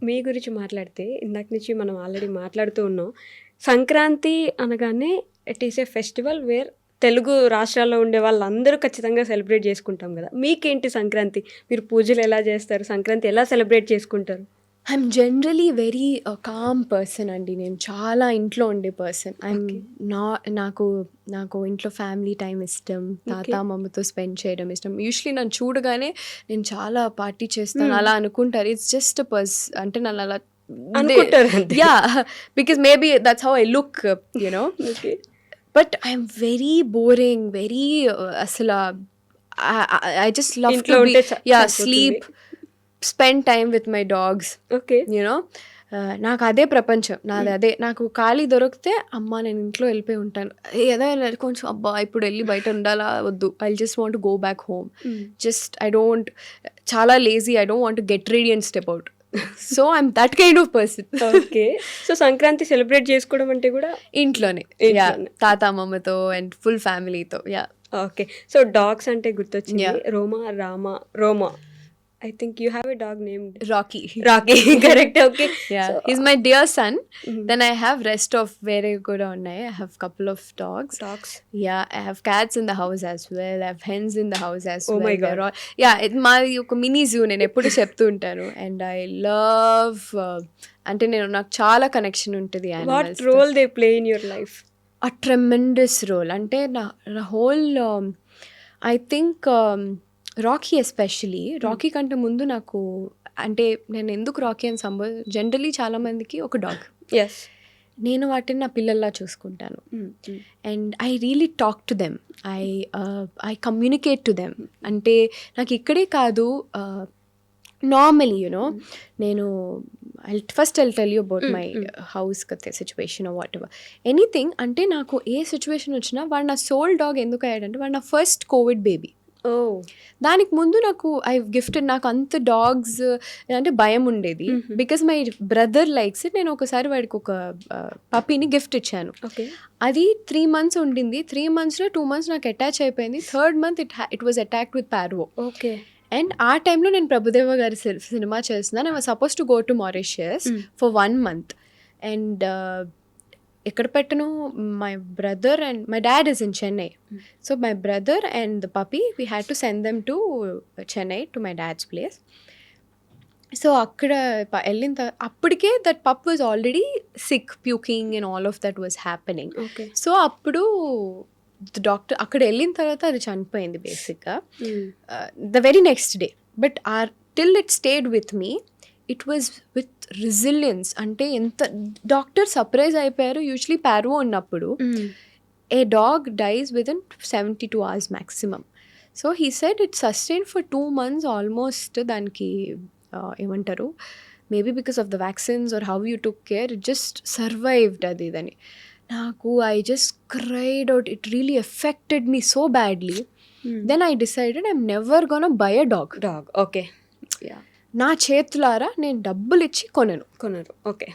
మీ గురించి మాట్లాడితే ఇందాక నుంచి మనం already మాట్లాడుతూ ఉన్నాం. సంక్రాంతి అనగానే it is a festival where Telugu రాష్ట్రాల్లో ఉండే వాళ్ళందరూ ఖచ్చితంగా సెలబ్రేట్ చేసుకుంటాం కదా. మీకేంటి సంక్రాంతి? మీరు పూజలు ఎలా చేస్తారు? సంక్రాంతి ఎలా సెలబ్రేట్ చేసుకుంటారు? I'm generally very calm person అండి. నేను చాలా ఇంట్లో ఉండే పర్సన్. నాకు ఇంట్లో ఫ్యామిలీ టైం ఇష్టం, తాత అమ్మమ్మతో స్పెండ్ చేయడం ఇష్టం. యూజువలీ నన్ను చూడగానే నేను చాలా పార్టీ చేస్తాను అలా అనుకుంటారు. ఇట్స్ జస్ట్ అంటే నన్ను అలా yeah because maybe that's how I look you know. But I'm very boring, very అసలు I just love to be sleep, spend time with my dogs. Okay. You know, నాకు అదే ప్రపంచం, నాది అదే. నాకు ఖాళీ దొరికితే అమ్మ నేను ఇంట్లో వెళ్ళిపోయి ఉంటాను, ఏదైనా కొంచెం అబ్బా ఇప్పుడు వెళ్ళి బయట ఉండాలా వద్దు, I just want go back home. Just I don't, చాలా lazy, I don't want get ready and step out. So I'm that kind of person. Okay. So Sankranti celebrate చేసుకోవడం అంటే కూడా ఇంట్లోనే తాత అమ్మమ్మతో అండ్ ఫుల్ ఫ్యామిలీతో. యా. ఓకే. సో డాగ్స్ అంటే గుర్తొచ్చింది, రోమా. I think you have a dog named Rocky. Correct. Okay. Yeah. So, he's my dear son. Then I have rest of very good unnai. I have couple of dogs. Yeah, I have cats in the house as well. I have hens in the house as well. Oh my God. My oka mini zoo nenu eppudu cheptu untanu. And I love ante nenu నాకు చాలా connection ఉంటుంది animals. What role they play in your life? A tremendous role. Ante na whole I think Rocky especially, Rocky కంటే ముందు నాకు అంటే నేను ఎందుకు Rocky అని జనరలీ చాలామందికి ఒక డాగ్. ఎస్. నేను వాటిని నా పిల్లల్లా చూసుకుంటాను. And I really talk to them, I communicate to them. అంటే నాకు ఇక్కడే కాదు, నార్మలీ యునో నేను first I'll tell you about my house situation or what ever anything. అంటే నాకు ఏ సిచ్యువేషన్ వచ్చినా వాడు నా సోల్ డాగ్ ఎందుకు అయ్యాడంటే వాడు నా ఫస్ట్ కోవిడ్ బేబీ. దానికి ముందు నాకు గిఫ్టెడ్, నాకు అంత డాగ్స్ అంటే భయం ఉండేది because my brother likes it. నేను ఒకసారి వాడికి ఒక పప్పీని గిఫ్ట్ ఇచ్చాను. అది 3 months ఉండింది. 3 monthsలో 2 months నాకు అటాచ్ అయిపోయింది. 3rd month it was attacked with parvo. Okay. And ఆ టైంలో నేను ప్రభుదేవ గారి సినిమా చేస్తున్నాను. I was suppose to go to Mauritius for 1 month. And ఎక్కడ పెట్టను, my brother and my dad is in Chennai. So my brother and the puppy we had to send them to Chennai to my dad's place. So అక్కడ వెళ్ళిన అప్పటికే that pup was already sick, puking and all of that was happening. So అప్పుడు doctor అక్కడ వెళ్ళిన తర్వాత అది చనిపోయింది బేసిక్గా the very next day. But till it stayed with me, it was with resilience. అంటే ఎంత డాక్టర్ సర్ప్రైజ్ అయిపోయారు. యూజువలీ పార్వో ఉన్నప్పుడు a dog dies with in 72 hours maximum. So he said it sustain for 2 months almost. దానికి ఏమంటారు, maybe because of the vaccines or how you took care, it just survived అది ఇదని. నాకు I just cried out, it really affected me so badly. Then I decided I'm never gonna buy a dog. Okay. నా చేతులారా నేను డబ్బులు ఇచ్చి కొనరు. Okay.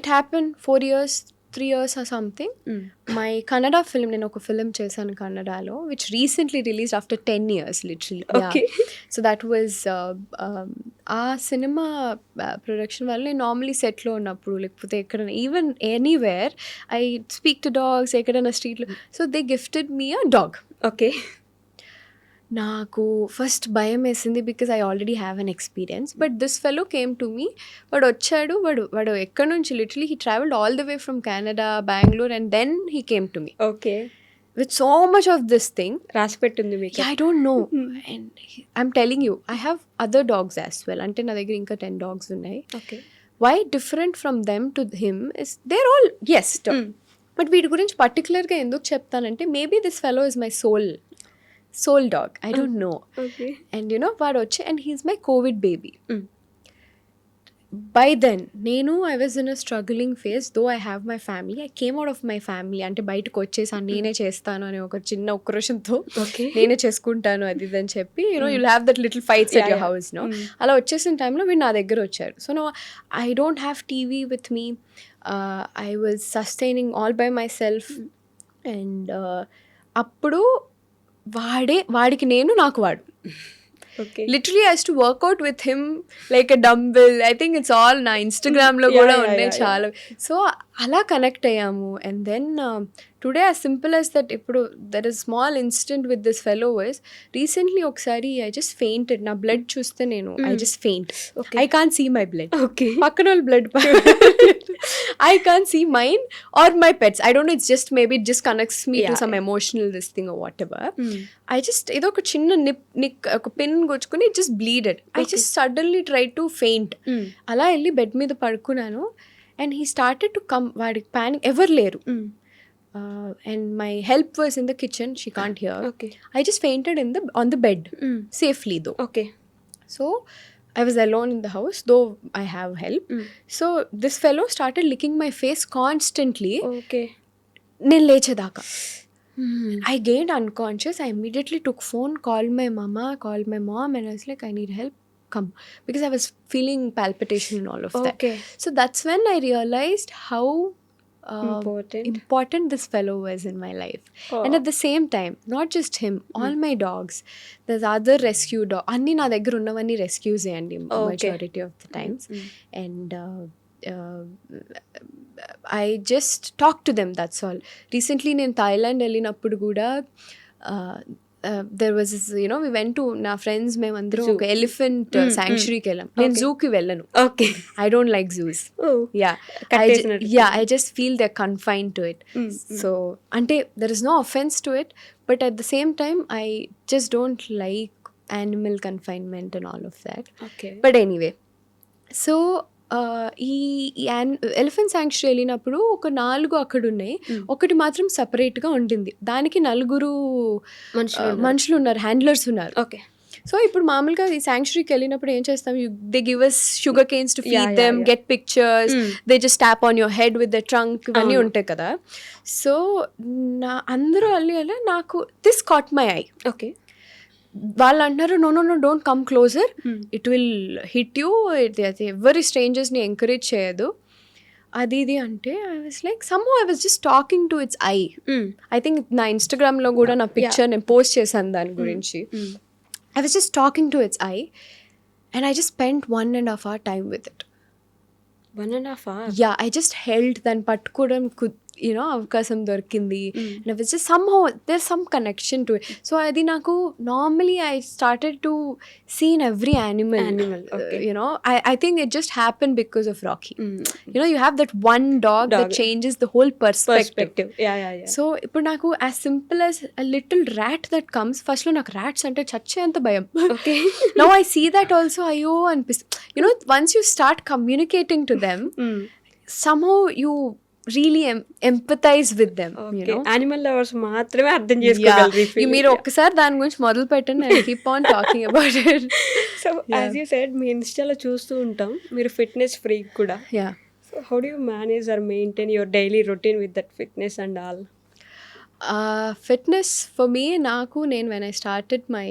it happened 4 years, 3 years or something. My Kannada film, నేను ఒక ఫిల్మ్ చేశాను కన్నడలో, which recently released after 10 years literally. Okay. Yeah. So that was ఆ సినిమా ప్రొడక్షన్ వల్ల నేను నార్మలీ సెట్లో ఉన్నప్పుడు లేకపోతే ఎక్కడైనా even anywhere I speak to dogs, ఎక్కడైనా స్ట్రీట్లో. So they gifted me a dog. Okay. నాకు ఫస్ట్ భయం వేసింది because I already have an experience. But this fellow came to me. వాడు వచ్చాడు, వాడు ఎక్కడి నుంచి literally he travelled all the way from Canada, Bengaluru, and then he came to me okay. With so much of this thing. రాసి పెట్టింది మీకు. I don't know. And I'm telling you, I have other dogs as well. అంటే నా దగ్గర ఇంకా 10 dogs ఉన్నాయి. Okay. Why different from them to him is there all yes. బట్ వీటి గురించి పర్టికులర్గా ఎందుకు చెప్తానంటే maybe this fellow is my soul dog. I don't know. Okay. And you know vaadu vachi, and he's my COVID baby. By then I was in a struggling phase, though I have my family. I came out of my family ante bayitiki vachesa nene chestanu ani oka chinna ukroshamtho nene cheskuntanu adi then cheppi, you know, you'll have that little fights at your house, no? Ala vachesina time lo veenu na daggara vacharu. So now I don't have TV with me. I was sustaining all by myself. And appudu వాడికి నేను, నాకు వాడు. Okay. Literally I used to work out with him like a dumbbell. I think it's all na Instagram lo kuda unnayi chaala. So ala connect ayyamu. And then today as simple as that, ippudu there is small incident with this fellow is recently oksari I just fainted. Na blood chuste nenu I just faint. Okay. I can't see my blood. Okay. Pakkanol blood I can't see mine or my pets. I don't know, it's just maybe it just connects me to some emotional this thing or whatever. I just ido oka chinna nick oka pin gochukoni just bleeded. I just suddenly tried to faint. Ala elli bed meeda padukunnanu and he started to come. Vaadi panic ever leru. And my help was in the kitchen. She can't hear. Okay. I just fainted on the bed safely though. Okay. So I was alone in the house, though I have help. So this fellow started licking my face constantly. Okay. నేను లేచేదాకా. I gained unconscious. I immediately took phone, called my mama, called my mom, and I was like, I need help, come. Because I was feeling palpitation and all of that. Okay. So that's when I realized how important this fellow was in my life. And at the same time, not just him, all my dogs, there's other rescue dog. Anni na daggara unnavanni rescues andi majority of the times. And I just talk to them, that's all. Recently in Thailand ellinappudu kuda there was this, you know, we went to na friends memandram oka elephant sanctuary ki vellam. Nen zoo ki vellanu. Okay. I don't like zoos. Oh. Yeah. I just feel they're confined to it. So ante there is no offense to it, but at the same time I just don't like animal confinement and all of that. Okay. But anyway, so ఈ elephant sanctuary వెళ్ళినప్పుడు ఒక 4 అక్కడ ఉన్నాయి. ఒకటి మాత్రం సపరేట్గా ఉంటుంది. దానికి 4 మనుషులు ఉన్నారు, హ్యాండ్లర్స్ ఉన్నారు. ఓకే. సో ఇప్పుడు మామూలుగా ఈ శాంక్చురీకి వెళ్ళినప్పుడు ఏం చేస్తాం, they give us sugar canes to feed them, get pictures, they just tap on your head with the trunk, ఇవన్నీ ఉంటాయి కదా. సో అందరూ అల్లి నాకు this caught my eye. Okay. వాళ్ళు అంటున్నారు, no don't come closer, it will hit you, ఎవరి స్ట్రేంజర్స్ని ఎంకరేజ్ చేయదు, అది ఇది అంటే. I was like somehow I was just talking to its eye. I think నా ఇన్స్టాగ్రామ్లో కూడా నా పిక్చర్ నేను పోస్ట్ చేశాను దాని గురించి. I was just talking to its eye and I just spent 1.5 hour time with it. 1.5 hour? Yeah, I just held then pattukodam you know, avakasam dorkindi. And I was just somehow, there's some connection to it. So adi naku normally I started to see in every animal. Okay. You know, I think it just happened because of Rocky. You know, you have that one dog that changes the whole perspective. Yeah. So ఇప్పుడు నాకు as simple as a little rat that comes, first లో నాకు rats అంటే చచ్చే అంత భయం. Okay. Now I see that also, అయ్యో అనిపిస్తుంది. You know, once you start communicating to them, somehow you really empathize with them. Okay. You know, animal lovers మాత్రమే అర్థం చేసుకోగలరు. మీరు ఒక్కసారి దాని గురించి మొదలు పెట్టండి, I keep on talking about it. So as you said, మీ ఇన్స్టాలో చూస్తూ ఉంటాం మీరు ఫిట్నెస్ ఫ్రీక్ కూడా. Yeah. So how do you manage or maintain your daily routine with that fitness and all? Fitness for me నాకు when I started my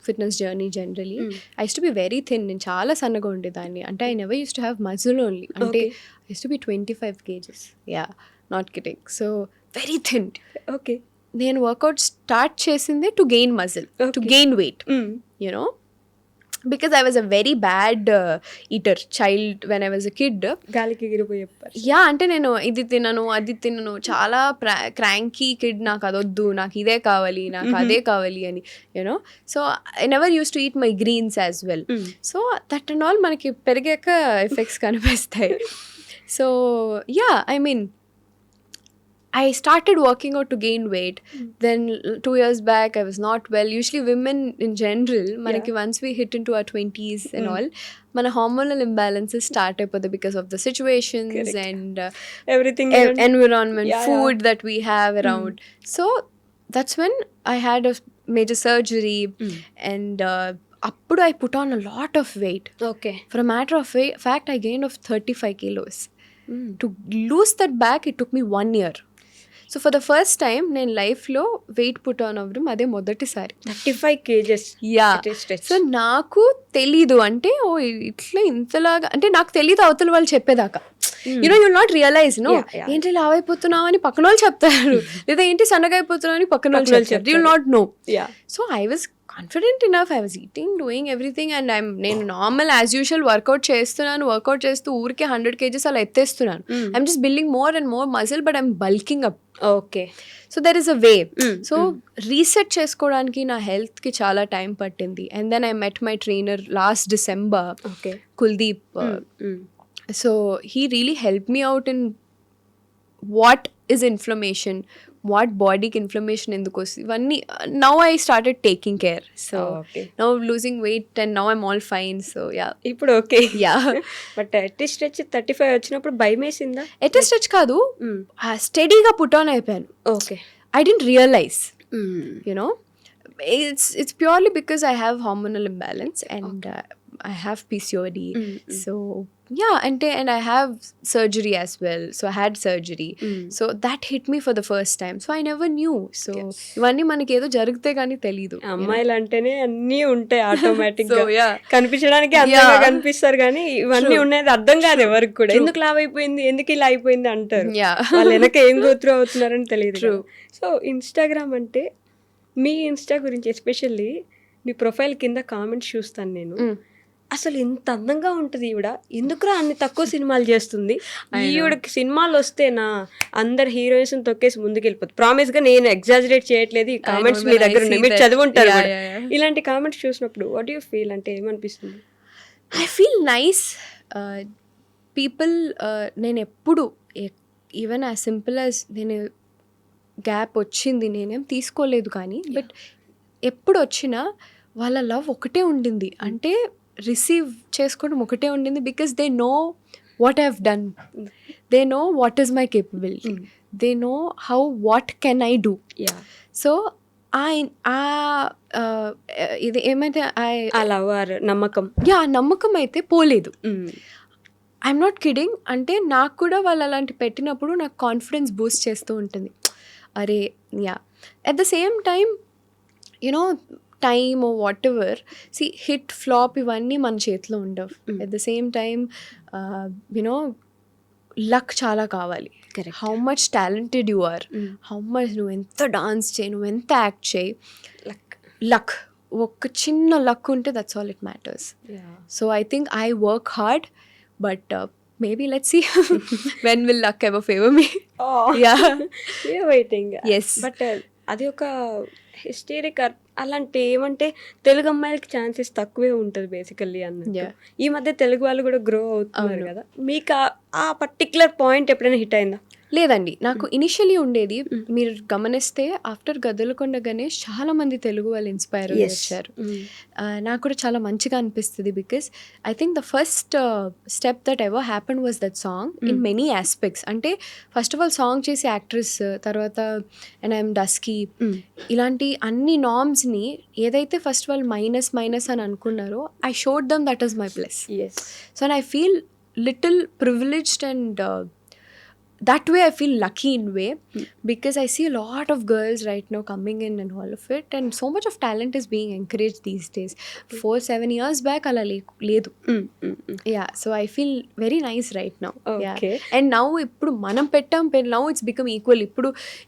fitness journey generally I used to be very thin. నేను చాలా సన్నగా ఉండేదాన్ని. అంటే I never use to have muscle only. అంటే I used to be 25 kgs. Yeah, not kidding. So very thin. Okay. నేను workout start చేసిందే to gain muscle, to gain weight, you know, because I was a very bad eater child when I was a kid. గాలికి ఎగిరిపోయే yeah, అంటే నేను ఇది తినను అది తినను, చాలా క్రాంకీ కిడ్. నాకు అదొద్దు, నాకు ఇదే కావాలి, నాకు అదే కావాలి అని, you know. So I never use to eat my greens as well. So that and all మనకి పెరిగాక ఎఫెక్ట్స్ కనిపిస్తాయి. So yeah, I mean I started working out to gain weight. Then 2 years back, I was not well. Usually women in general, manaki once we hit into our 20s and all, mana hormonal imbalances start అయిపోతాయి because of the situations. Correct. And everything environment, food that we have around. So that's when I had a major surgery. And appudu I put on a lot of weight. Okay. For a matter of fact, I gained of 35 kilos. To lose that back, it took me 1 year. So for the first time నేను లైఫ్లో weight put on అవ్వడం అదే మొదటిసారి. 35 kgs. Yeah. So నాకు తెలీదు, అంటే ఓ ఇట్లా ఇంతలాగా, అంటే నాకు తెలీదు అవతల వాళ్ళు చెప్పేదాకా. You know, you not realise, no, ఏంటి లావ్ అయిపోతున్నావు అని పక్కన వాళ్ళు చెప్తారు, లేదా ఏంటి సన్నగా అయిపోతున్నావు అని పక్కన వాళ్ళు చెప్తారు. You not know. So I was confident enough, I was eating, doing everything. And నేను నార్మల్ యాజ్ యూజువల్ వర్కౌట్ చేస్తూ ఊరికే 100 kgs అలా ఎత్తేస్తున్నాను. I'm just building more and more muscle, but I'm bulking up. Okay. So there is a way. So reset చేసుకోవడానికి నా హెల్త్కి చాలా టైం పట్టింది. And then I met my trainer last December, Kuldeep. So he really help me out in what is inflammation, what బాడీకి inflammation ఎందుకు వస్తుంది, ఇవన్నీ. Now I started taking care. So now losing weight and now I'm all fine. So yeah, ఇప్పుడు okay. Yeah. But at least వచ్చి 35 వచ్చినప్పుడు భయం వేసిందా? At least వచ్చి కాదు, స్టడీగా పుట్ ఆన్ అయిపోయాను. Okay. I didn't realise, you know. It's purely because I have hormonal imbalance and I have PCOD. So yeah, and I have surgery as well. So I had surgery. So that hit me for the first time. So I never knew. So ఇవన్నీ మనకి ఏదో జరిగితే కానీ తెలీదు. అమ్మాయిలు అంటేనే అన్నీ ఉంటాయి ఆటోమేటిక్ గా. కనిపించడానికి అందంగా కనిపిస్తారు కానీ ఇవన్నీ ఉన్నాయి అర్థం కాదు ఎవరికి కూడా. ఎందుకు లావ్ అయిపోయింది, ఎందుకు ఇలా అయిపోయింది అంటారు. వాళ్ళు వెనక ఏం గోత్రు అవుతున్నారని తెలియదు. సో ఇన్స్టాగ్రామ్ అంటే, మీ ఇన్స్టా గురించి ఎస్పెషల్లీ మీ ప్రొఫైల్ కింద కామెంట్స్ చూస్తాను నేను. అసలు ఇంత అందంగా ఉంటుంది ఈవిడ, ఎందుకురా అన్ని తక్కువ సినిమాలు చేస్తుంది, ఈవిడకి సినిమాలు వస్తేనా అందరు హీరోయిన్స్ తొక్కేసి ముందుకు వెళ్ళిపోతుంది. ప్రామిస్ గా నేను ఎగ్జాజరేట్ చేయట్లేదు, ఈ కామెంట్స్ మీ దగ్గర ఉన్నాయి, మీరు చదువుంటారు. ఇలాంటి కామెంట్స్ చూసినప్పుడు వాట్ యూ ఫీల్, అంటే ఏమనిపిస్తుంది? I feel nice people. నేను ఎప్పుడు ఈవెన్ యాజ్ సింపుల్ యాజ్ నేను గ్యాప్ వచ్చింది నేనేం తీసుకోలేదు, కానీ బట్ ఎప్పుడు వచ్చినా వాళ్ళ లవ్ ఒకటే ఉండింది, అంటే రిసీవ్ చేసుకోవడం ఒకటే ఉండింది. Because they know what I have done, they know what is my capability, they know how what can I do. So ఇది ఏమైతే నమ్మకం అయితే పోలేదు. I'm not kidding. అంటే నాకు కూడా వాళ్ళు అలాంటి పెట్టినప్పుడు నాకు కాన్ఫిడెన్స్ బూస్ట్ చేస్తూ ఉంటుంది. అరే yeah, at the same time you know time whatever, see hit flop ఇవన్నీ మన చేతిలో ఉండవు. At the same time you know luck చాలా కావాలి. How much talented you are, how much నువ్వు ఎంత డాన్స్ చేయి, నువ్వు ఎంత యాక్ట్ చేయి, లక్ ఒక చిన్న లక్ ఉంటే that's all it matters. So I think I work hard, but maybe let's see when will luck ever favor me. Yeah, you're waiting. Yes, but అది ఒక హిస్టరిక్. అలాంటి ఏమంటే తెలుగు అమ్మాయిలకి ఛాన్సెస్ తక్కువే ఉంటుంది బేసికల్లీ అన్నట్టు. ఈ మధ్య తెలుగు వాళ్ళు కూడా గ్రో అవుతున్నారు కదా, మీకు ఆ పర్టికులర్ పాయింట్ ఎప్పుడైనా హిట్ అయిందా? లేదండి, నాకు ఇనిషియలీ ఉండేది. మీరు గమనిస్తే ఆఫ్టర్ గద్దలకొండ గణేష్ చాలా మంది తెలుగు వాళ్ళు ఇన్స్పైర్ వచ్చారు. నాకు కూడా చాలా మంచిగా అనిపిస్తుంది. Because I think the first step that ever happen was that song in many aspects. అంటే ఫస్ట్ ఆఫ్ ఆల్ సాంగ్ చేసే యాక్ట్రెస్, తర్వాత అండ్ ఐఎమ్ డస్కీ, ఇలాంటి అన్ని నార్మ్స్ని ఏదైతే ఫస్ట్ ఆఫ్ ఆల్ మైనస్ అని అనుకున్నారో, I showed them that is my plus. So and I feel little privileged and that way I feel lucky in way, because I see a lot of girls right now coming in and all of it, and so much of talent is being encouraged these days. 4-7 years back ala ledu. Yeah, so I feel very nice right now. Okay. Yeah. And now ఇప్పుడు మనం పెట్టాం, now it's become equal.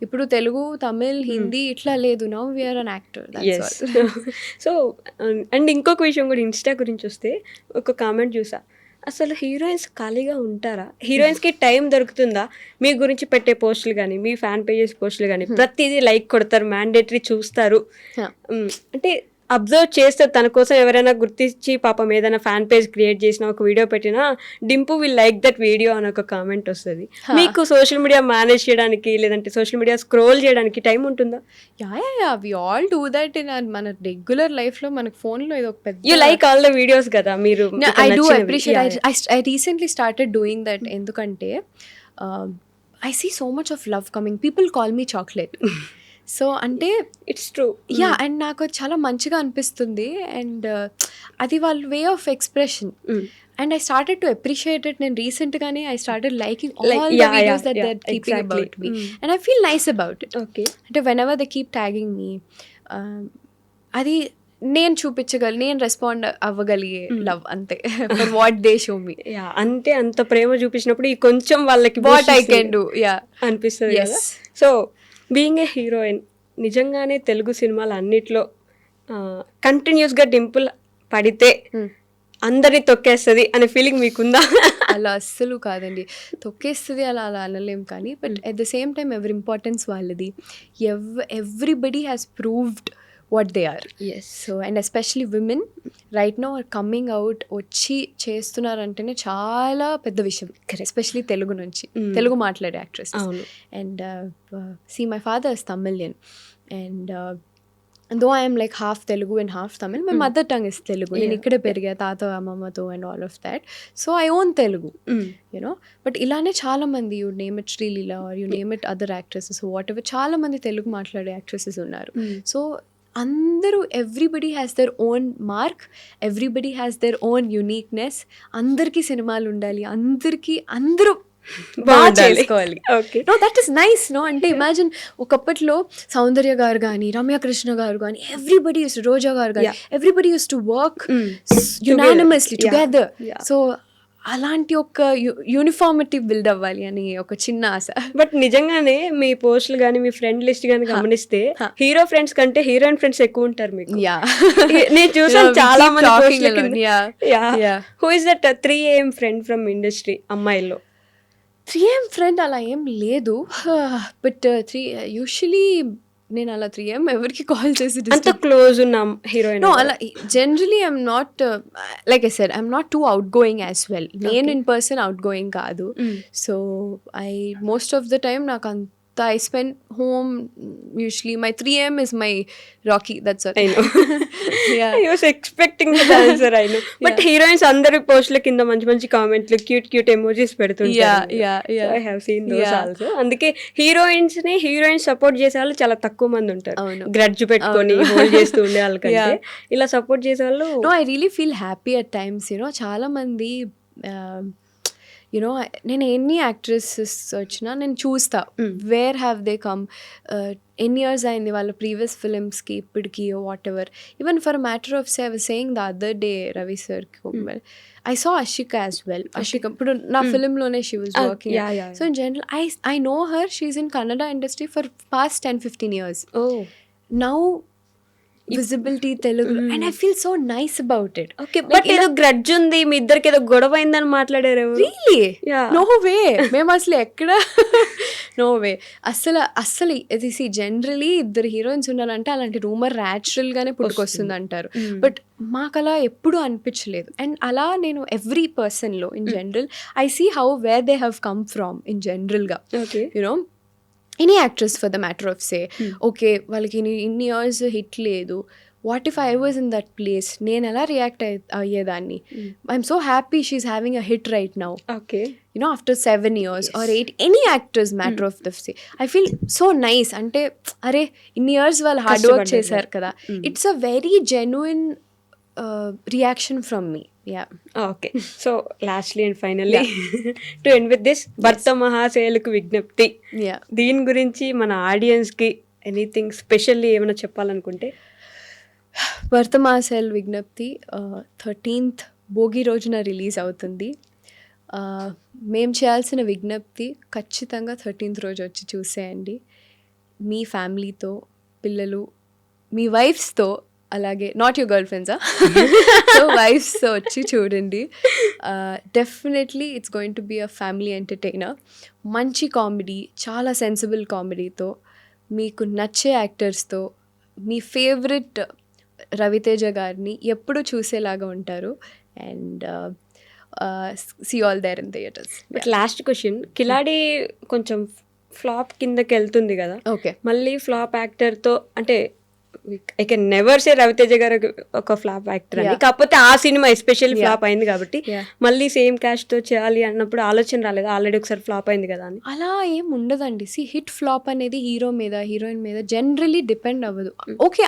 ఇప్పుడు తెలుగు, తమిళ్, హిందీ ఇట్లా లేదు. Now we are an actor. That's all. So and ఇంకొక విషయం కూడా, Insta గురించి వస్తే ఒక కామెంట్ చూసా, అసలు హీరోయిన్స్ ఖాళీగా ఉంటారా, హీరోయిన్స్కి టైం దొరుకుతుందా, మీ గురించి పెట్టే పోస్టులు కానీ మీ ఫ్యాన్ పేజెస్ పోస్టులు కానీ ప్రతిదీ లైక్ కొడతారు, మ్యాండేటరీ చూస్తారు, అంటే అబ్జర్వ్ చేస్తారు, తన కోసం ఎవరైనా గుర్తించి పాపం ఏదైనా ఫ్యాన్ పేజ్ క్రియేట్ చేసిన ఒక వీడియో పెట్టినా Dimpu will like that video అని ఒక కామెంట్ వస్తుంది. మీకు సోషల్ మీడియా మేనేజ్ చేయడానికి లేదంటే సోషల్ మీడియా స్క్రోల్ చేయడానికి టైం ఉంటుందా? Yeah we all do that in మన రెగ్యులర్ లైఫ్ లో. మనకు ఫోన్ లో ఏదో పెద్ద you like all the videos కదా మీరు. I do appreciate. I recently started doing that ఎందుకంటే I see so much of love coming. People call me chocolate. So అంటే ఇట్స్ ట్రూ. యా, అండ్ నాకు చాలా మంచిగా అనిపిస్తుంది, అండ్ అది వాళ్ళ way of expression, and I started to appreciate it. నేను రీసెంట్గానే I started liking all the videos that they are keeping about me, and I feel nice about it. Okay, అంటే whenever they keep tagging me, అది నేను చూపించగలి, నేను respond అవ్వగలిగే love అంతే, for what they show me. అంతే, అంత ప్రేమ చూపించినప్పుడు ఈ కొంచెం వాళ్ళకి వాట్ ఐ కెన్ డూ అనిపిస్తుంది కదా. సో బీయింగ్ ఏ హీరోయిన్, నిజంగానే తెలుగు సినిమాలు అన్నిట్లో కంటిన్యూస్గా డింపుల్ పడితే అందరినీ తొక్కేస్తుంది అనే ఫీలింగ్ మీకుందా? అలా అస్సలు కాదండి, తొక్కేస్తుంది అలా అనలేం, కానీ but at the same time ఎవరి ఇంపార్టెన్స్ వాళ్ళది. Everybody has proved what they are. Yes. So, and especially women right now are coming out, వచ్చి చేస్తున్నారంటేనే చాలా పెద్ద విషయం, ఎస్పెషలీ తెలుగు నుంచి, తెలుగు మాట్లాడే actress. And see, my father is Tamilian, and though I am like half Telugu and half Tamil, my mother tongue is Telugu. నేను ఇక్కడే పెరిగా తాత అమ్మమ్మతో and all of that, so I own Telugu, you know. But ఇలానే చాలా మంది, you name it Srilila or you name it other actresses or whatever, చాలా మంది తెలుగు మాట్లాడే actresses ఉన్నారు. సో అందరూ, everybody has their own mark, everybody has their own uniqueness. అందరికీ సినిమాలు ఉండాలి, అందరూ బాగా చేసుకోవాలి. No, that is nice. No అంటే ఇమాజిన్, ఒకప్పట్లో సౌందర్య గారు కానీ, రమ్య కృష్ణ గారు కానీ, ఎవ్రీబడి యూస్ టు, రోజా గారు కానీ, everybody use to work unanimously together. So అలాంటి ఒక యూనిఫార్మిటీ బిల్డ్ అవ్వాలి అని ఒక చిన్న ఆశ. బట్ నిజంగానే మీ పోస్టులు కానీ మీ ఫ్రెండ్ లిస్ట్ కానీ గమనిస్తే హీరో ఫ్రెండ్స్ కంటే హీరోయిన్ ఫ్రెండ్స్ ఎక్కువ ఉంటారు మీకు. నేను చూసాను చాలా మంది. Who is that 3AM friend from industry అమ్మాయిల్లో? 3AM ఫ్రెండ్ అలా ఏం లేదు, బట్ యూజువలీ నేను అలా 3AM ఎవరికి కాల్ చేసి అంత క్లోజ్ ఉన్న హీరోయిన్ అలా generally I'm not, like I said, I'm not two out going as well. నేను ఇన్ పర్సన్ అవుట్ గోయింగ్ కాదు. So I most of the time నాకు అంత I spend home usually. My 3AM is my Rocky, that's all. I know. Yeah, I was expecting that answer. I know. But heroines అందరి పోస్ట్ల కింద మంచి మంచి కామెంట్లు, cute emojis పెడుతుంటారు. So I have seen those also. అందుకే heroines support చేసే వాళ్ళు చాలా తక్కువ మంది ఉంటారు. గ్రడ్జ్ పెట్టుకొని హోల్డ్ చేస్తూ ఉండే వాళ్ళకంటే ఇలా సపోర్ట్ చేసే వాళ్ళు. No, I really feel happy at times, you know. చాలా మంది యునో, నేను ఎన్ని యాక్ట్రెసెస్ వచ్చినా నేను చూస్తా, వేర్ హ్యావ్ దే కమ్, ఎన్ని ఇయర్స్ అయింది వాళ్ళ ప్రీవియస్ ఫిలిమ్స్కి ఇప్పటికి, whatever. Even for matter of say I was saying the other day Ravi సార్కి, I saw Ashika as well. Ashika ఇప్పుడు నా ఫిలింలోనే she was working. So in general I know her, she is in Kannada industry for past 10-15 years. Now visibility Telugu, and I feel so nice about it. Okay, but ఏదో grudge ఉంది, మీ ఇద్దరికి ఏదో గొడవ అయిందని మాట్లాడారు. రియలీ? No way. మేము అసలు ఎక్కడ, నో వే. అస్సలు ఇది జనరలీ ఇద్దరు హీరోయిన్స్ ఉన్నారంటే అలాంటి రూమర్ న్యాచురల్గానే పుట్టుకొస్తుంది అంటారు, బట్ మాకు అలా ఎప్పుడు అనిపించలేదు. అండ్ అలా నేను ఎవ్రీ పర్సన్లో in general I see how where they have come from in జనరల్గా, you know. Any actress for the matter of say, okay వాళ్ళకి ఇన్ని ఇయర్స్ హిట్ లేదు, what if I was in that place, నేను ఎలా react అయ్యేదాన్ని? I'm so happy she's having a hit right now, you know, after 7 years or 8, any actors matter of the say, I feel so nice. అంటే అరే ఇన్ని years వాళ్ళు hard work చేశారు కదా, it's a very genuine reaction from me. Yeah. Okay, so lastly and finally to end with this, భర్త మహాశయులకు విజ్ఞప్తి, Yeah. దీని గురించి మన ఆడియన్స్కి ఎనీథింగ్ స్పెషల్లీ ఏమైనా చెప్పాలనుకుంటే? వర్తమాసెల్ విజ్ఞప్తి 13th భోగి రోజున రిలీజ్ అవుతుంది. మేము చేయాల్సిన విజ్ఞప్తి ఖచ్చితంగా 13th రోజు వచ్చి చూసేయండి. మీ ఫ్యామిలీతో, పిల్లలు, మీ వైఫ్స్తో, అలాగే నాట్ యువర్ గర్ల్ ఫ్రెండ్సా, సో వైఫ్స్తో వచ్చి చూడండి. Definitely it's going to be a family entertainer. మంచి కామెడీ, చాలా సెన్సిబుల్ కామెడీతో, మీకు నచ్చే యాక్టర్స్తో, మీ ఫేవరెట్ రవితేజ గారిని ఎప్పుడూ చూసేలాగా ఉంటారు. And see all there in theatres. But last question, Khiladi కొంచెం ఫ్లాప్ కిందకి వెళ్తుంది కదా, ఓకే. మళ్ళీ ఫ్లాప్ యాక్టర్తో, అంటే I can never say Ravi Teja garu ఒక ఫ్లాప్ యాక్టర్ అని, కాకపోతే ఆ సినిమా ఎస్పెషల్లీ ఫ్లాప్ అయింది కాబట్టి మళ్ళీ సేమ్ క్యాస్ట్తో చేయాలి అన్నప్పుడు ఆలోచన రాలేదు, ఆల్రెడీ ఒకసారి ఫ్లాప్ అయింది కదా అని? అలా ఏం ఉండదండి. హిట్ ఫ్లాప్ అనేది హీరో మీద, హీరోయిన్ మీద జనరలీ డిపెండ్ అవ్వదు. Okay,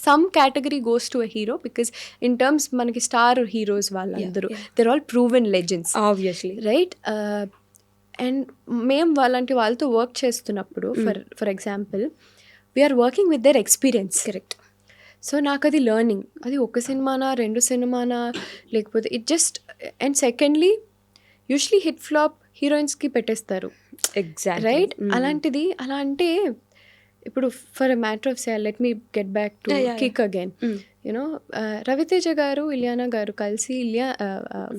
some category goes to a hero, because in terms మనకి స్టార్ హీరోస్ వాళ్ళందరూ they're all proven legends, obviously, right? And మేము వాళ్ళతో వర్క్ చేస్తున్నప్పుడు, for example, we are working with their experience. Correct. So నాకు అది learning. అది ఒక సినిమానా, 2 సినిమానా, లేకపోతే it just. And secondly, usually hit flop హీరోయిన్స్కి పెట్టేస్తారు, ఎగ్జాక్ట్, రైట్? అలాంటిది అలా అంటే, ఇప్పుడు for a matter of say, let me get back to Kick again. You know, Ravi Teja గారు, ఇలియానా గారు కలిసి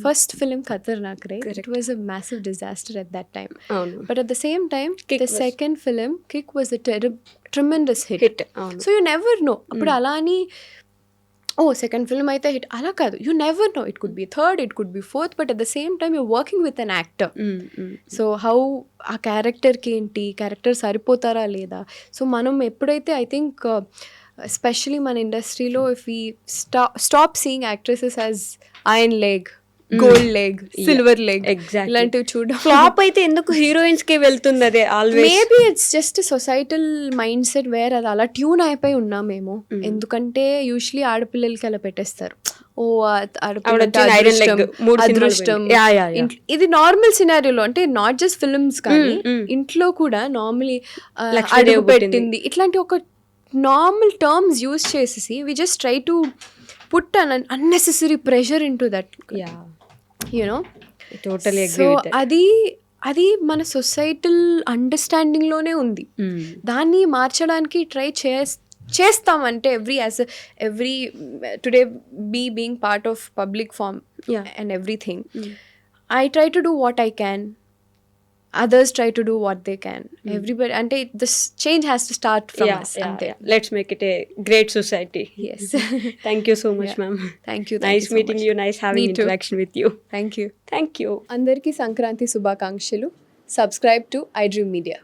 first film Khatarnak, right? It was a massive disaster at that time. But at the same time, the second film, Kick, was a tremendous hit. So you never know. అప్పుడు అలా అని, ఓ second film అయితే hit, అలా కాదు. You never know, it could be third, it could be fourth, but at the same time you're working with an actor. So how ఆ క్యారెక్టర్కి ఏంటి, క్యారెక్టర్ సరిపోతారా లేదా? సో మనం ఎప్పుడైతే, ఐ థింక్ ఎస్పెషలీ మన ఇండస్ట్రీలో, if we stop seeing actresses as iron leg, gold leg, silver leg, ఇలాంటివి చూడడం, ఫ్లాప్ అయితే ఎందుకు హీరోయిన్స్ కి వెళ్తుంది అదే always? Maybe it's just societal mind set where అది అలా ట్యూన్ అయిపోయి ఉన్నామేమో. ఎందుకంటే యూజువలీ ఆడపిల్లలకి అలా పెట్టేస్తారు, ఓ అదృష్టం. ఇది నార్మల్ సినారియోలో, అంటే నాట్ జస్ట్ ఫిల్మ్స్ కానీ ఇంట్లో కూడా నార్మలీ అడుగు పెట్టింది, ఇట్లాంటి ఒక నార్మల్ టర్మ్స్ యూజ్ చేసేసి we just try to put an unnecessary pressure in to that, you know. Totally so అది మన సొసైటల్ అండర్స్టాండింగ్లోనే ఉంది. దాన్ని మార్చడానికి ట్రై చేస్తామంటే every today being part of public form and everything, I try to do what I can, others try to do what they can. Everybody, ante this change has to start from us. Yeah. Let's make it a great society. Yes. Thank you so much, ma'am. Thank you. Nice meeting you. Nice having interaction with you. Thank you. Thank you. Andarki Sankranti Subhakankshalu. Subscribe to iDream Media.